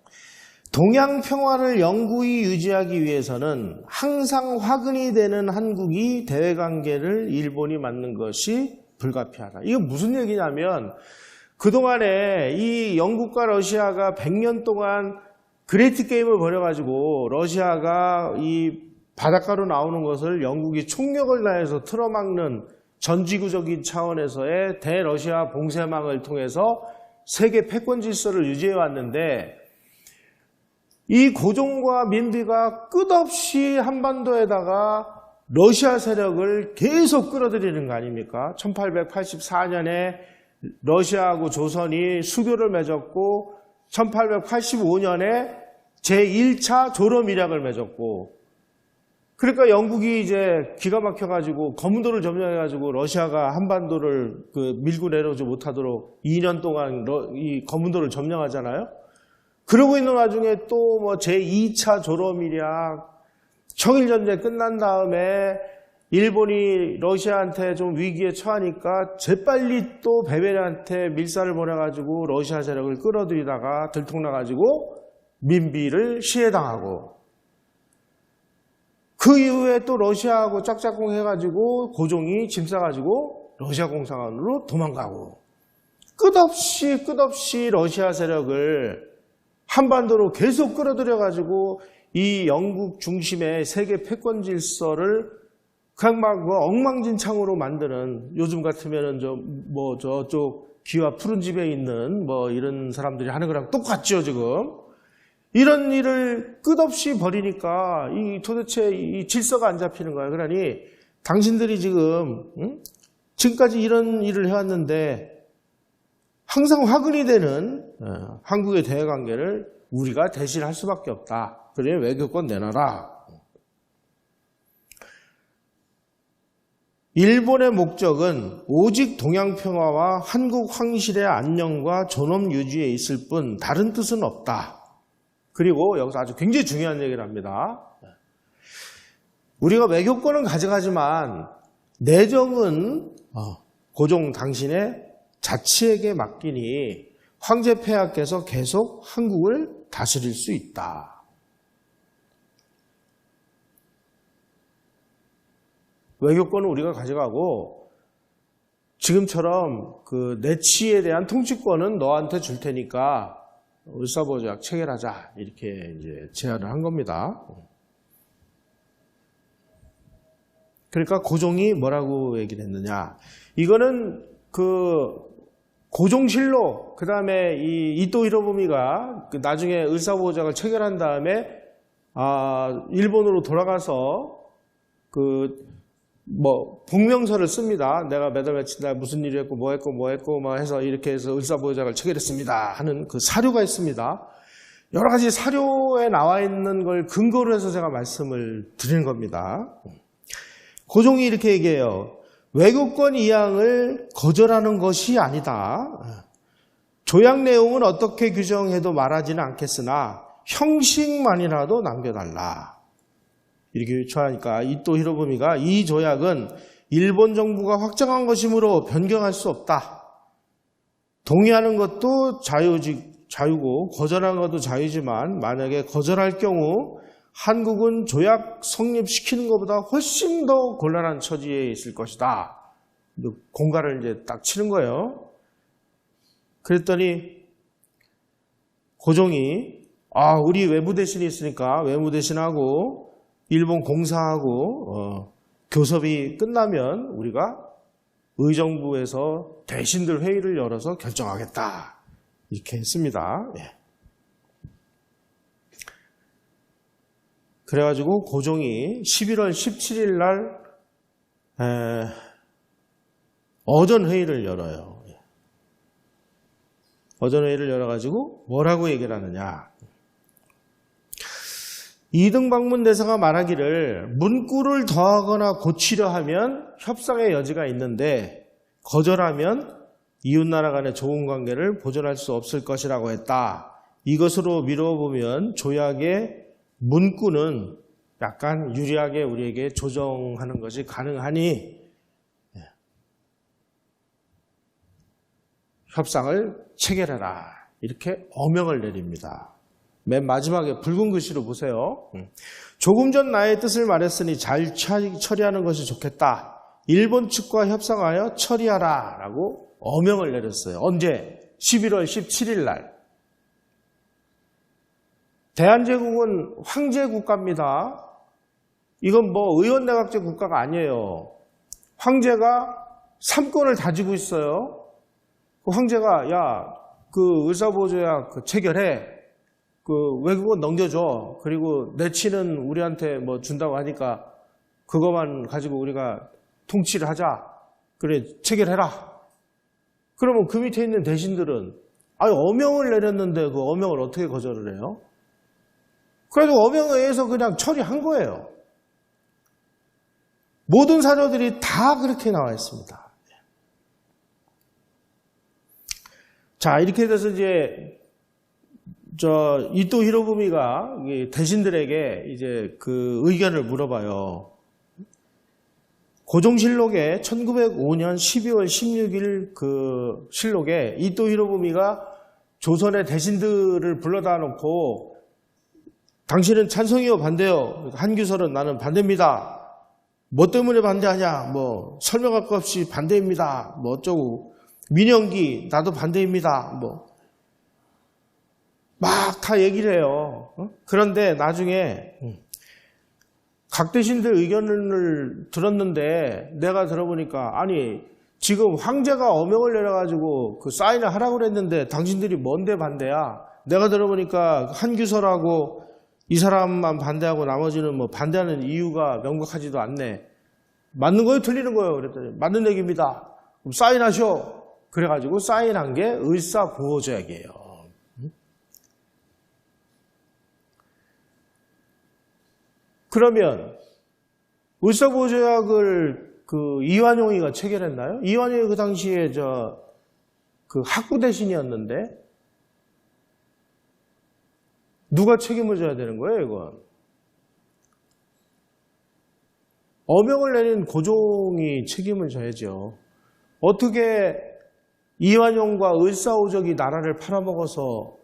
[SPEAKER 1] 동양 평화를 영구히 유지하기 위해서는 항상 화근이 되는 한국이 대외 관계를 일본이 맡는 것이 불가피하다. 이거 무슨 얘기냐면 그동안에 이 영국과 러시아가 100년 동안 그레이트 게임을 벌여가지고 러시아가 이 바닷가로 나오는 것을 영국이 총력을 다해서 틀어막는 전지구적인 차원에서의 대러시아 봉쇄망을 통해서 세계 패권 질서를 유지해 왔는데 이 고종과 민비가 끝없이 한반도에다가 러시아 세력을 계속 끌어들이는 거 아닙니까? 1884년에 러시아하고 조선이 수교를 맺었고 1885년에 제1차 조로밀약을 맺었고 그러니까 영국이 이제 기가 막혀가지고 거문도를 점령해가지고 러시아가 한반도를 밀고 내려오지 못하도록 2년 동안 이 거문도를 점령하잖아요. 그러고 있는 와중에 또 뭐 제2차 조로밀약 청일전쟁 끝난 다음에 일본이 러시아한테 좀 위기에 처하니까 재빨리 또 베베레한테 밀사를 보내가지고 러시아 세력을 끌어들이다가 들통나가지고 민비를 시해당하고 그 이후에 또 러시아하고 짝짝꿍 해가지고 고종이 짐 싸가지고 러시아 공산으로 도망가고 끝없이 러시아 세력을 한반도로 계속 끌어들여가지고 이 영국 중심의 세계 패권 질서를 그냥 막 엉망진창으로 만드는 요즘 같으면은 저쪽 기와 푸른 집에 있는 뭐 이런 사람들이 하는 거랑 똑같죠 지금. 이런 일을 끝없이 벌이니까 도대체 이 질서가 안 잡히는 거야. 그러니 당신들이 지금까지 이런 일을 해왔는데 항상 화근이 되는 한국의 대외관계를 우리가 대신할 수밖에 없다. 그래 외교권 내놔라. 일본의 목적은 오직 동양평화와 한국 황실의 안녕과 존엄 유지에 있을 뿐 다른 뜻은 없다. 그리고 여기서 아주 굉장히 중요한 얘기를 합니다. 우리가 외교권은 가져가지만 내정은 고종 당신의 자치에게 맡기니 황제 폐하께서 계속 한국을 다스릴 수 있다. 외교권은 우리가 가져가고 지금처럼 그 내치에 대한 통치권은 너한테 줄 테니까 을사보조약 체결하자 이렇게 이제 제안을 한 겁니다. 그러니까 고종이 뭐라고 얘기를 했느냐? 이거는 그 고종실록 그다음에 이 이토 히로부미가 나중에 을사보조약을 체결한 다음에 일본으로 돌아가서 복명서를 씁니다. 내가 몇 월 며칠 날 무슨 일을 했고 뭐 했고 해서 이렇게 해서 을사보조약을 체결했습니다 하는 그 사료가 있습니다. 여러 가지 사료에 나와 있는 걸 근거로 해서 제가 말씀을 드리는 겁니다. 고종이 이렇게 얘기해요. 외교권 이양을 거절하는 것이 아니다. 조약 내용은 어떻게 규정해도 말하지는 않겠으나 형식만이라도 남겨달라. 이렇게 요청하니까 이토 히로부미가 이 조약은 일본 정부가 확정한 것이므로 변경할 수 없다. 동의하는 것도 자유고 거절하는 것도 자유지만 만약에 거절할 경우 한국은 조약 성립시키는 것보다 훨씬 더 곤란한 처지에 있을 것이다. 공갈을 이제 딱 치는 거예요. 그랬더니 고종이 우리 외무대신이 있으니까 외무대신하고 일본 공사하고 교섭이 끝나면 우리가 의정부에서 대신들 회의를 열어서 결정하겠다. 이렇게 했습니다. 그래가지고 고종이 11월 17일 날 어전회의를 열어요. 어전회의를 열어가지고 뭐라고 얘기를 하느냐. 이등방문 대사가 말하기를 문구를 더하거나 고치려 하면 협상의 여지가 있는데 거절하면 이웃나라 간의 좋은 관계를 보존할 수 없을 것이라고 했다. 이것으로 미뤄보면 조약의 문구는 약간 유리하게 우리에게 조정하는 것이 가능하니 협상을 체결해라. 이렇게 어명을 내립니다. 맨 마지막에 붉은 글씨로 보세요. 조금 전 나의 뜻을 말했으니 잘 처리하는 것이 좋겠다. 일본 측과 협상하여 처리하라 라고 어명을 내렸어요. 언제? 11월 17일 날. 대한제국은 황제 국가입니다. 이건 뭐 의원내각제 국가가 아니에요. 황제가 삼권을 다지고 있어요. 그 황제가 야, 그 의사보조약 체결해. 그 외국은 넘겨줘. 그리고 내치는 우리한테 뭐 준다고 하니까 그것만 가지고 우리가 통치를 하자. 그래, 체결해라. 그러면 그 밑에 있는 대신들은 어명을 내렸는데 그 어명을 어떻게 거절을 해요? 그래도 어명에 의해서 그냥 처리한 거예요. 모든 사료들이 다 그렇게 나와 있습니다. 자, 이렇게 돼서 이제 이토 히로부미가 대신들에게 이제 그 의견을 물어봐요. 고종실록에 1905년 12월 16일 그 실록에 이토 히로부미가 조선의 대신들을 불러다 놓고 당신은 찬성이요 반대요? 한규설은 나는 반대입니다. 뭐 때문에 반대하냐? 뭐 설명할 것 없이 반대입니다. 뭐 어쩌고. 민영기 나도 반대입니다. 뭐 막 다 얘기를 해요. 그런데 나중에 각 대신들 의견을 들었는데 내가 들어보니까 아니 지금 황제가 어명을 내려가지고 그 사인을 하라고 그랬는데 당신들이 뭔데 반대야? 내가 들어보니까 한규설하고 이 사람만 반대하고 나머지는 뭐 반대하는 이유가 명백하지도 않네. 맞는 거예요? 틀리는 거예요? 그랬더니 맞는 얘기입니다. 그럼 사인하셔. 그래가지고 사인한 게 의사보호조약이에요. 그러면 의사보호조약을 그 이완용이가 체결했나요? 이완용이 그 당시에 그 학부 대신이었는데 누가 책임을 져야 되는 거예요, 이건? 어명을 내린 고종이 책임을 져야죠. 어떻게 이완용과 을사오적이 나라를 팔아먹어서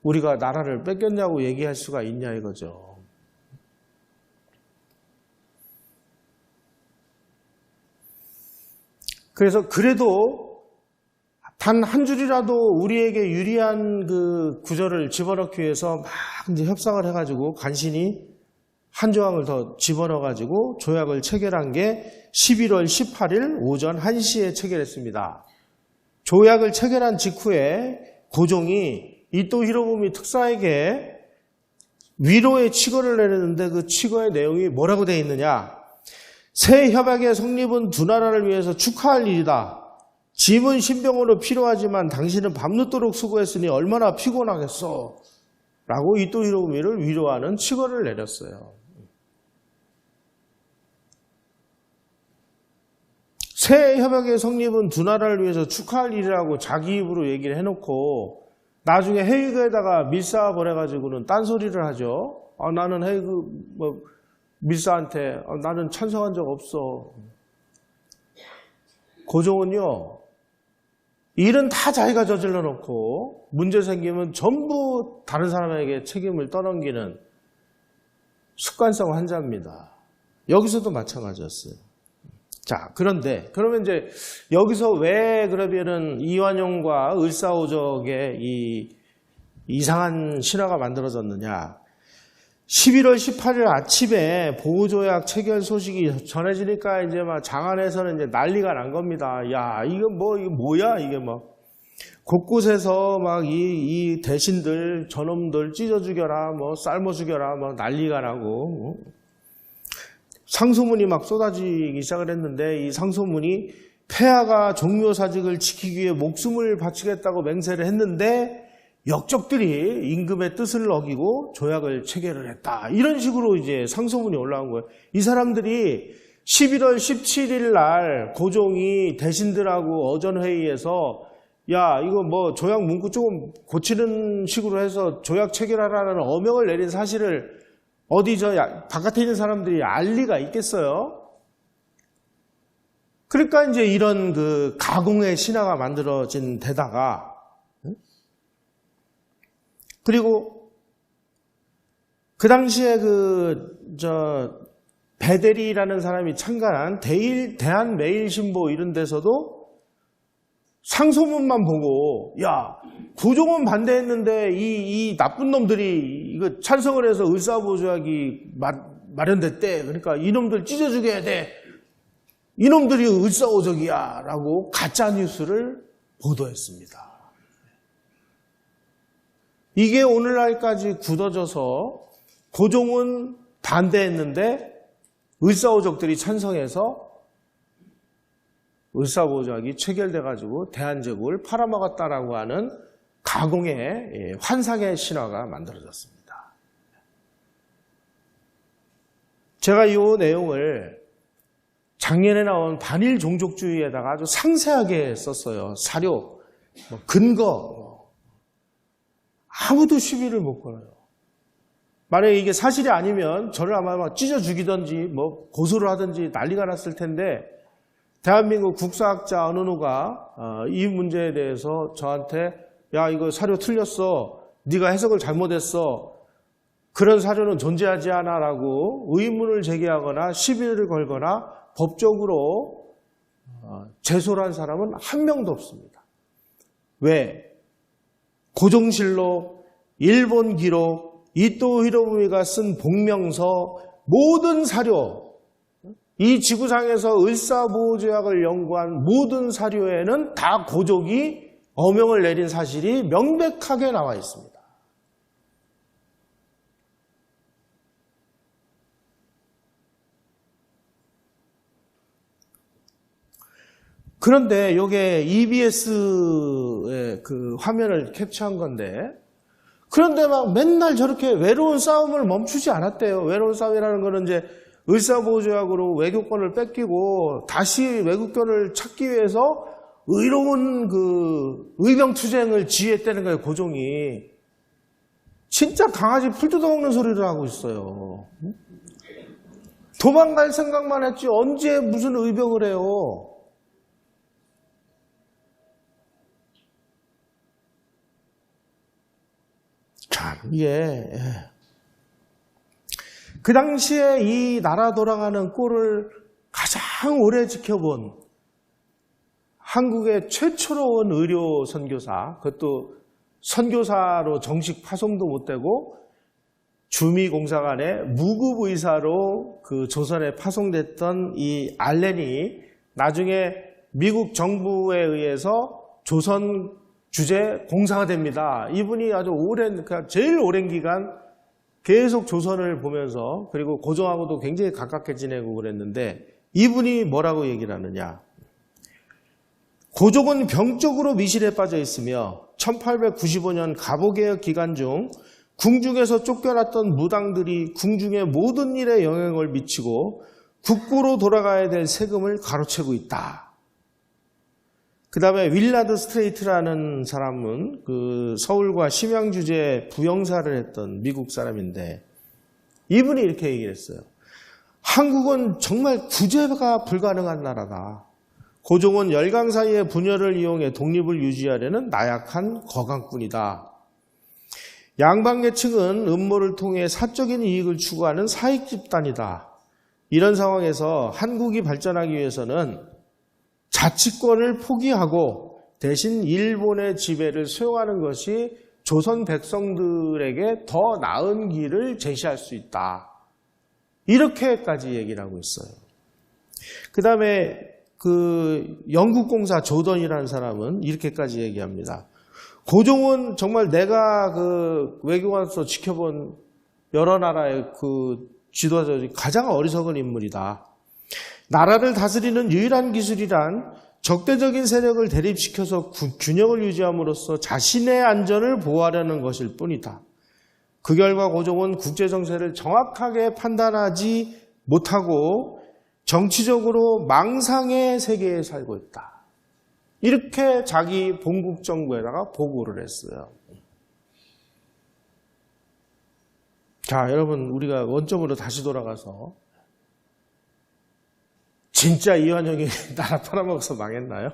[SPEAKER 1] 우리가 나라를 뺏겼냐고 얘기할 수가 있냐 이거죠. 그래서 그래도 단 한 줄이라도 우리에게 유리한 그 구절을 집어넣기 위해서 막 이제 협상을 해가지고 간신히 한 조항을 더 집어넣어가지고 조약을 체결한 게 11월 18일 오전 1시에 체결했습니다. 조약을 체결한 직후에 고종이 이토 히로부미 특사에게 위로의 칙어를 내렸는데 그 칙어의 내용이 뭐라고 되어 있느냐? 새 협약의 성립은 두 나라를 위해서 축하할 일이다. 짐은 신병으로 필요하지만 당신은 밤늦도록 수고했으니 얼마나 피곤하겠어. 라고 이토 히로부미를 위로하는 칙어를 내렸어요. 새 협약의 성립은 두 나라를 위해서 축하할 일이라고 자기 입으로 얘기를 해놓고 나중에 헤이그에다가 밀사 보내가지고는 딴소리를 하죠. 나는 헤이그 밀사한테 나는 찬성한 적 없어. 고종은요. 일은 다 자기가 저질러 놓고 문제 생기면 전부 다른 사람에게 책임을 떠넘기는 습관성 환자입니다. 여기서도 마찬가지였어요. 자, 그런데 그러면 이제 여기서 왜 그러면은 이완용과 을사오적의 이 이상한 신화가 만들어졌느냐? 11월 18일 아침에 보호조약 체결 소식이 전해지니까 이제 막 장안에서는 이제 난리가 난 겁니다. 야, 이거 뭐야? 이게 막 곳곳에서 막 이 대신들, 저놈들 찢어 죽여라, 뭐 삶아 죽여라, 막 난리가 나고 상소문이 막 쏟아지기 시작을 했는데 이 상소문이 폐하가 종묘사직을 지키기 위해 목숨을 바치겠다고 맹세를 했는데 역적들이 임금의 뜻을 어기고 조약을 체결을 했다. 이런 식으로 이제 상소문이 올라온 거예요. 이 사람들이 11월 17일 날 고종이 대신들하고 어전회의에서 야, 이거 뭐 조약 문구 조금 고치는 식으로 해서 조약 체결하라는 어명을 내린 사실을 어디 바깥에 있는 사람들이 알 리가 있겠어요? 그러니까 이제 이런 그 가공의 신화가 만들어진 데다가, 그리고 그 당시에 베델이라는 사람이 참가한 대한매일신보 이런 데서도 상소문만 보고, 야, 고종은 반대했는데 이 나쁜 놈들이 이거 찬성을 해서 을사보조약이 마련됐대. 그러니까 이놈들 찢어 죽여야 돼. 이놈들이 을사오적이야. 라고 가짜뉴스를 보도했습니다. 이게 오늘날까지 굳어져서 고종은 반대했는데 을사오적들이 찬성해서 을사보조약이 체결돼가지고 대한제국을 팔아먹었다라고 하는 가공의 환상의 신화가 만들어졌습니다. 제가 이 내용을 작년에 나온 반일 종족주의에다가 아주 상세하게 썼어요. 사료, 근거, 아무도 시비를 못 걸어요. 만약에 이게 사실이 아니면 저를 아마 막 찢어 죽이든지 고소를 하든지 난리가 났을 텐데, 대한민국 국사학자 어느 누가 이 문제에 대해서 저한테 야, 이거 사료 틀렸어. 네가 해석을 잘못했어. 그런 사료는 존재하지 않아 라고 의문을 제기하거나 시비를 걸거나 법적으로 제소를 한 사람은 한 명도 없습니다. 왜? 고종실록, 일본 기록, 이토 히로부미가 쓴 복명서, 모든 사료, 이 지구상에서 을사보호조약을 연구한 모든 사료에는 다 고종이 어명을 내린 사실이 명백하게 나와 있습니다. 그런데 이게 EBS의 그 화면을 캡처한 건데, 그런데 막 맨날 저렇게 외로운 싸움을 멈추지 않았대요. 외로운 싸움이라는 거는 이제 을사보호조약으로 외교권을 뺏기고 다시 외국권을 찾기 위해서 의로운 그 의병투쟁을 지휘했다는 거예요, 고종이. 진짜 강아지 풀 뜯어먹는 소리를 하고 있어요. 도망갈 생각만 했지 언제 무슨 의병을 해요. 참, 이게 그 당시에 이 나라 돌아가는 꼴을 가장 오래 지켜본 한국의 최초로 온 의료 선교사, 그것도 선교사로 정식 파송도 못 되고 주미공사관의 무급의사로 그 조선에 파송됐던 이 알렌이 나중에 미국 정부에 의해서 조선 주재 공사가 됩니다. 이분이 아주 제일 오랜 기간 계속 조선을 보면서, 그리고 고종하고도 굉장히 가깝게 지내고 그랬는데, 이분이 뭐라고 얘기를 하느냐. 고종은 병적으로 미실에 빠져 있으며 1895년 갑오개혁 기간 중 궁중에서 쫓겨났던 무당들이 궁중의 모든 일에 영향을 미치고 국고로 돌아가야 될 세금을 가로채고 있다. 그 다음에 윌라드 스트레이트라는 사람은 그 서울과 심양주재 부영사를 했던 미국 사람인데, 이분이 이렇게 얘기를 했어요. 한국은 정말 구제가 불가능한 나라다. 고종은 열강 사이의 분열을 이용해 독립을 유지하려는 나약한 거강꾼이다. 양반계층은 음모를 통해 사적인 이익을 추구하는 사익 집단이다. 이런 상황에서 한국이 발전하기 위해서는 자치권을 포기하고 대신 일본의 지배를 수용하는 것이 조선 백성들에게 더 나은 길을 제시할 수 있다. 이렇게까지 얘기를 하고 있어요. 그 다음에 그 영국 공사 조던이라는 사람은 이렇게까지 얘기합니다. 고종은 정말 내가 그 외교관으로서 지켜본 여러 나라의 그 지도자 중 가장 어리석은 인물이다. 나라를 다스리는 유일한 기술이란 적대적인 세력을 대립시켜서 균형을 유지함으로써 자신의 안전을 보호하려는 것일 뿐이다. 그 결과 고종은 국제정세를 정확하게 판단하지 못하고 정치적으로 망상의 세계에 살고 있다. 이렇게 자기 본국 정부에다가 보고를 했어요. 자, 여러분, 우리가 원점으로 다시 돌아가서 진짜 이완용이 나라 팔아먹어서 망했나요?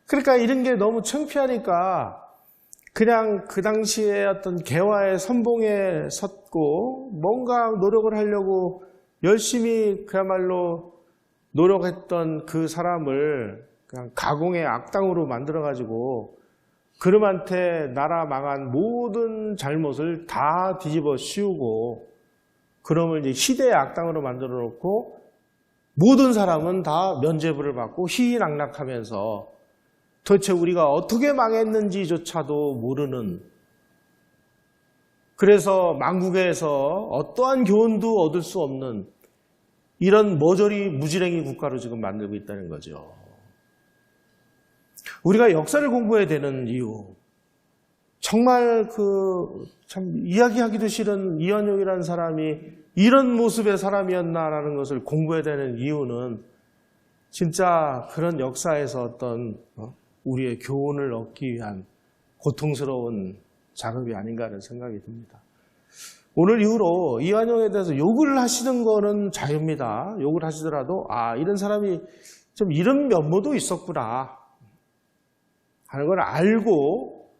[SPEAKER 1] 그러니까 이런 게 너무 창피하니까 그냥 그 당시에 어떤 개화의 선봉에 섰고 뭔가 노력을 하려고 열심히 그야말로 노력했던 그 사람을 그냥 가공의 악당으로 만들어가지고 그놈한테 나라 망한 모든 잘못을 다 뒤집어 씌우고 그놈을 이제 시대의 악당으로 만들어 놓고 모든 사람은 다 면죄부를 받고 희희낙낙하면서 도대체 우리가 어떻게 망했는지조차도 모르는, 그래서 만국에서 어떠한 교훈도 얻을 수 없는 이런 머저리 무지랭이 국가로 지금 만들고 있다는 거죠. 우리가 역사를 공부해야 되는 이유, 정말 참 이야기하기도 싫은 이완용이라는 사람이 이런 모습의 사람이었나라는 것을 공부해야 되는 이유는 진짜 그런 역사에서 어떤 우리의 교훈을 얻기 위한 고통스러운 작업이 아닌가 하는 생각이 듭니다. 오늘 이후로 이완용에 대해서 욕을 하시는 거는 자유입니다. 욕을 하시더라도 이런 사람이 좀 이런 면모도 있었구나 하는 걸 알고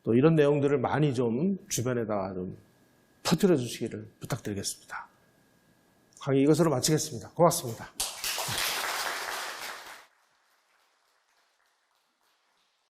[SPEAKER 1] 또 이런 내용들을 많이 좀 주변에다가 좀 퍼뜨려 주시기를 부탁드리겠습니다. 강의 이것으로 마치겠습니다. 고맙습니다.